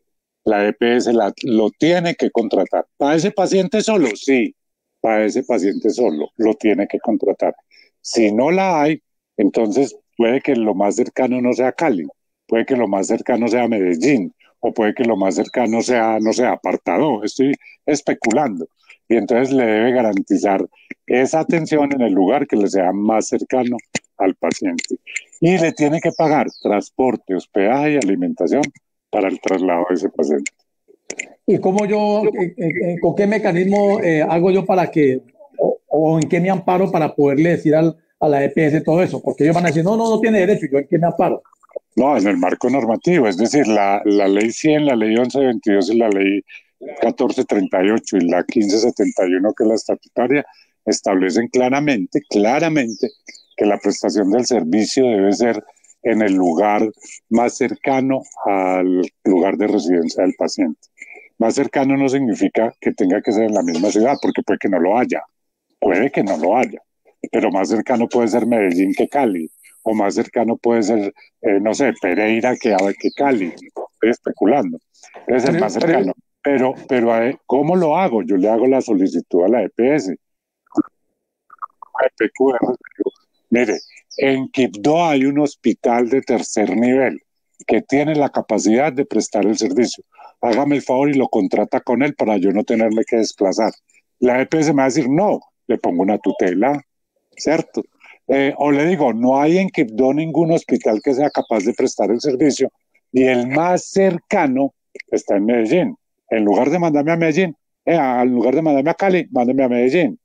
la EPS lo tiene que contratar. ¿Para ese paciente solo? Sí, para ese paciente solo lo tiene que contratar. Si no la hay, entonces puede que lo más cercano no sea Cali, puede que lo más cercano sea Medellín, o puede que lo más cercano sea, no sé, Apartadó. Estoy especulando. Y entonces le debe garantizar esa atención en el lugar que le sea más cercano al paciente. Y le tiene que pagar transporte, hospedaje y alimentación para el traslado de ese paciente. ¿Y cómo con qué mecanismo hago yo para que, o en qué me amparo para poderle decir a la EPS todo eso? Porque ellos van a decir, no tiene derecho, ¿yo en qué me amparo? No, en el marco normativo, es decir, la ley 100, la ley 1122 y la ley 1438 y la 1571, que es la estatutaria, establecen claramente que la prestación del servicio debe ser en el lugar más cercano al lugar de residencia del paciente. Más cercano no significa que tenga que ser en la misma ciudad, porque puede que no lo haya, pero más cercano puede ser Medellín que Cali, o más cercano puede ser, no sé, Pereira que Cali, estoy especulando, es el más cercano. Pero ¿cómo lo hago? Yo le hago la solicitud a la EPS. Mire, en Quibdó hay un hospital de tercer nivel que tiene la capacidad de prestar el servicio. Hágame el favor y lo contrata con él para yo no tenerme que desplazar. La EPS me va a decir, no, le pongo una tutela, ¿cierto? O le digo, no hay en Quibdó ningún hospital que sea capaz de prestar el servicio y el más cercano está en Medellín. En lugar de mandarme a Medellín, en lugar de mandarme a Cali, mándame a Medellín,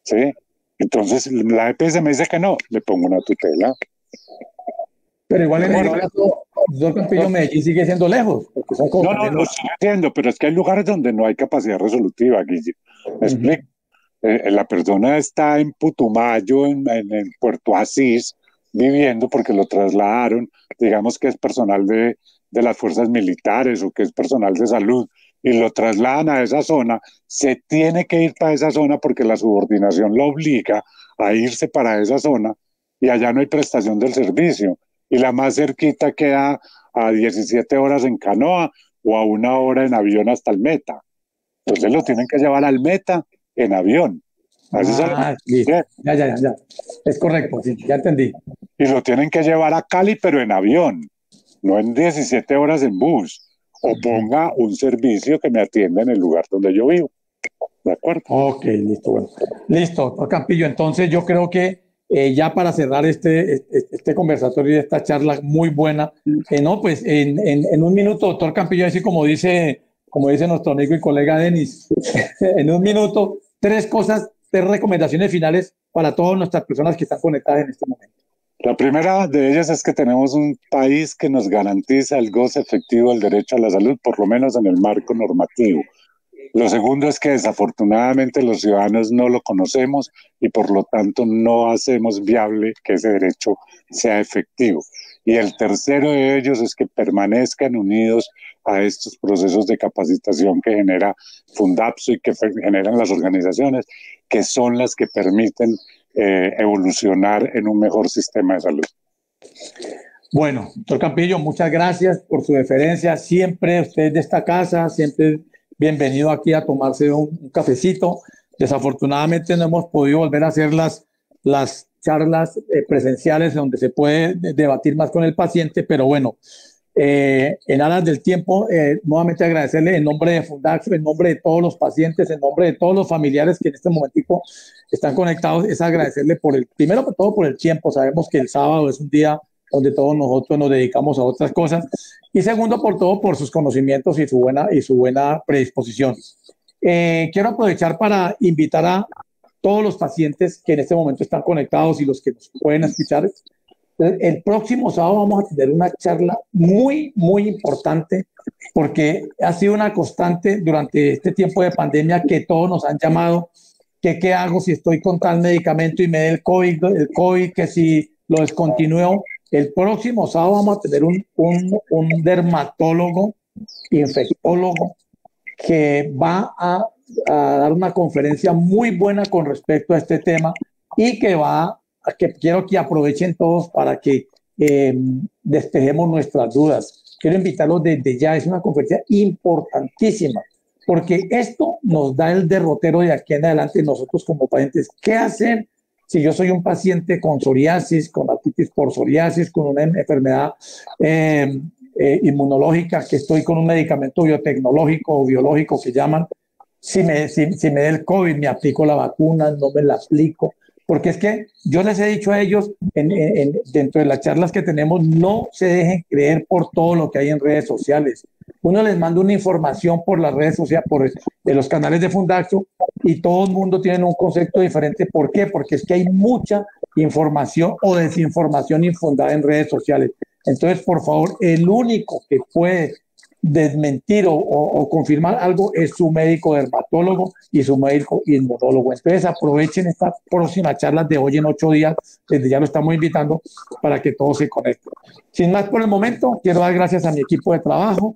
¿sí? Entonces la EPS me dice que no, le pongo una tutela. Pero igual en el caso, doctor Campillo, Medellín sigue siendo lejos. Porque son como no estoy entiendo, pero es que hay lugares donde no hay capacidad resolutiva, Guille. ¿Me explico? La persona está en Putumayo, en Puerto Asís, viviendo porque lo trasladaron, digamos que es personal de las fuerzas militares o que es personal de salud, y lo trasladan a esa zona, se tiene que ir para esa zona porque la subordinación lo obliga a irse para esa zona y allá no hay prestación del servicio. Y la más cerquita queda a 17 horas en canoa o a 1 hora en avión hasta el Meta. Entonces lo tienen que llevar al Meta en avión. Ya. Es correcto, sí, ya entendí. Y lo tienen que llevar a Cali, pero en avión, no en 17 horas en bus. O ponga un servicio que me atienda en el lugar donde yo vivo. ¿De acuerdo? Ok, listo. Bueno. Listo, doctor Campillo. Entonces yo creo que ya para cerrar este conversatorio y esta charla muy buena, no, pues en un minuto, doctor Campillo, así como dice nuestro amigo y colega Denis, en un minuto, 3 recomendaciones finales para todas nuestras personas que están conectadas en este momento. La primera de ellas es que tenemos un país que nos garantiza el goce efectivo del derecho a la salud, por lo menos en el marco normativo. Lo segundo es que desafortunadamente los ciudadanos no lo conocemos y por lo tanto no hacemos viable que ese derecho sea efectivo. Y el tercero de ellos es que permanezcan unidos a estos procesos de capacitación que genera Fundapso y que generan las organizaciones, que son las que permiten evolucionar en un mejor sistema de salud. Bueno, doctor Campillo, muchas gracias por su deferencia. Siempre usted de esta casa, siempre bienvenido aquí a tomarse un cafecito. Desafortunadamente no hemos podido volver a hacer las charlas presenciales donde se puede debatir más con el paciente, pero bueno, en aras del tiempo, nuevamente agradecerle en nombre de Fundaxo, en nombre de todos los pacientes, en nombre de todos los familiares que en este momentico están conectados, es agradecerle primero por todo por el tiempo. Sabemos que el sábado es un día donde todos nosotros nos dedicamos a otras cosas, y segundo por todo por sus conocimientos y su buena predisposición. Quiero aprovechar para invitar a todos los pacientes que en este momento están conectados y los que nos pueden escuchar. El próximo sábado vamos a tener una charla muy, muy importante, porque ha sido una constante durante este tiempo de pandemia que todos nos han llamado, que qué hago si estoy con tal medicamento y me da el COVID, que si lo descontinúo. El próximo sábado vamos a tener un dermatólogo, infectólogo, que va a dar una conferencia muy buena con respecto a este tema y que quiero que aprovechen todos para que despejemos nuestras dudas. Quiero invitarlos desde ya, es una conferencia importantísima, porque esto nos da el derrotero de aquí en adelante nosotros como pacientes. ¿Qué hacer si yo soy un paciente con psoriasis, con artritis por psoriasis, con una enfermedad inmunológica, que estoy con un medicamento biotecnológico o biológico que llaman? Si me da el COVID, me aplico la vacuna, no me la aplico. Porque es que yo les he dicho a ellos, dentro de las charlas que tenemos, no se dejen creer por todo lo que hay en redes sociales. Uno les manda una información por las redes sociales, de los canales de Fundaxo, y todo el mundo tiene un concepto diferente. ¿Por qué? Porque es que hay mucha información o desinformación infundada en redes sociales. Entonces, por favor, el único que puede desmentir o confirmar algo es su médico dermatólogo y su médico inmunólogo. Entonces aprovechen estas próximas charlas de hoy en 8 días, desde ya lo estamos invitando para que todos se conecten. Sin más por el momento, quiero dar gracias a mi equipo de trabajo,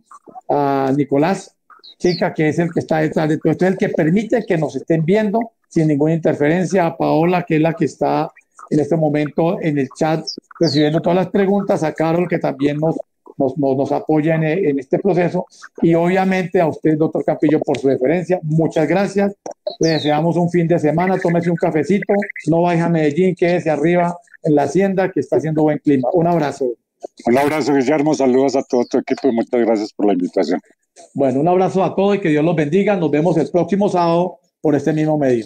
a Nicolás Chica, que es el que está detrás de todo esto, es el que permite que nos estén viendo sin ninguna interferencia, a Paola, que es la que está en este momento en el chat recibiendo todas las preguntas, a Carol, que también nos apoya en este proceso, y obviamente a usted, doctor Campillo, por su deferencia. Muchas gracias. Le deseamos un fin de semana, tómese un cafecito, no vaya a Medellín, quédese arriba en la hacienda, que está haciendo buen clima. Un abrazo. Un abrazo, Guillermo, saludos a todo tu equipo y muchas gracias por la invitación. Bueno, un abrazo a todos y que Dios los bendiga. Nos vemos el próximo sábado por este mismo medio.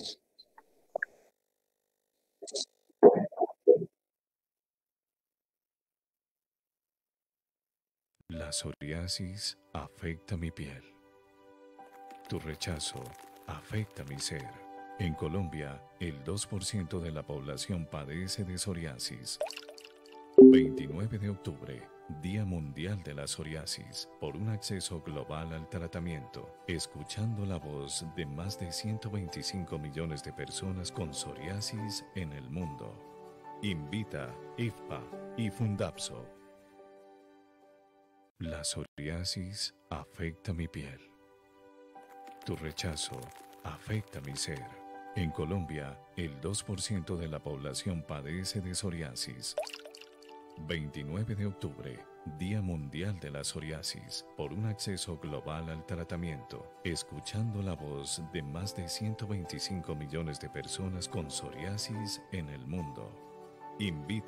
La psoriasis afecta mi piel. Tu rechazo afecta mi ser. En Colombia, el 2% de la población padece de psoriasis. 29 de octubre, Día Mundial de la Psoriasis, por un acceso global al tratamiento, escuchando la voz de más de 125 millones de personas con psoriasis en el mundo. Invita IFPA y Fundapso. La psoriasis afecta mi piel. Tu rechazo afecta mi ser. En Colombia, el 2% de la población padece de psoriasis. 29 de octubre, Día Mundial de la Psoriasis, por un acceso global al tratamiento, escuchando la voz de más de 125 millones de personas con psoriasis en el mundo. Invita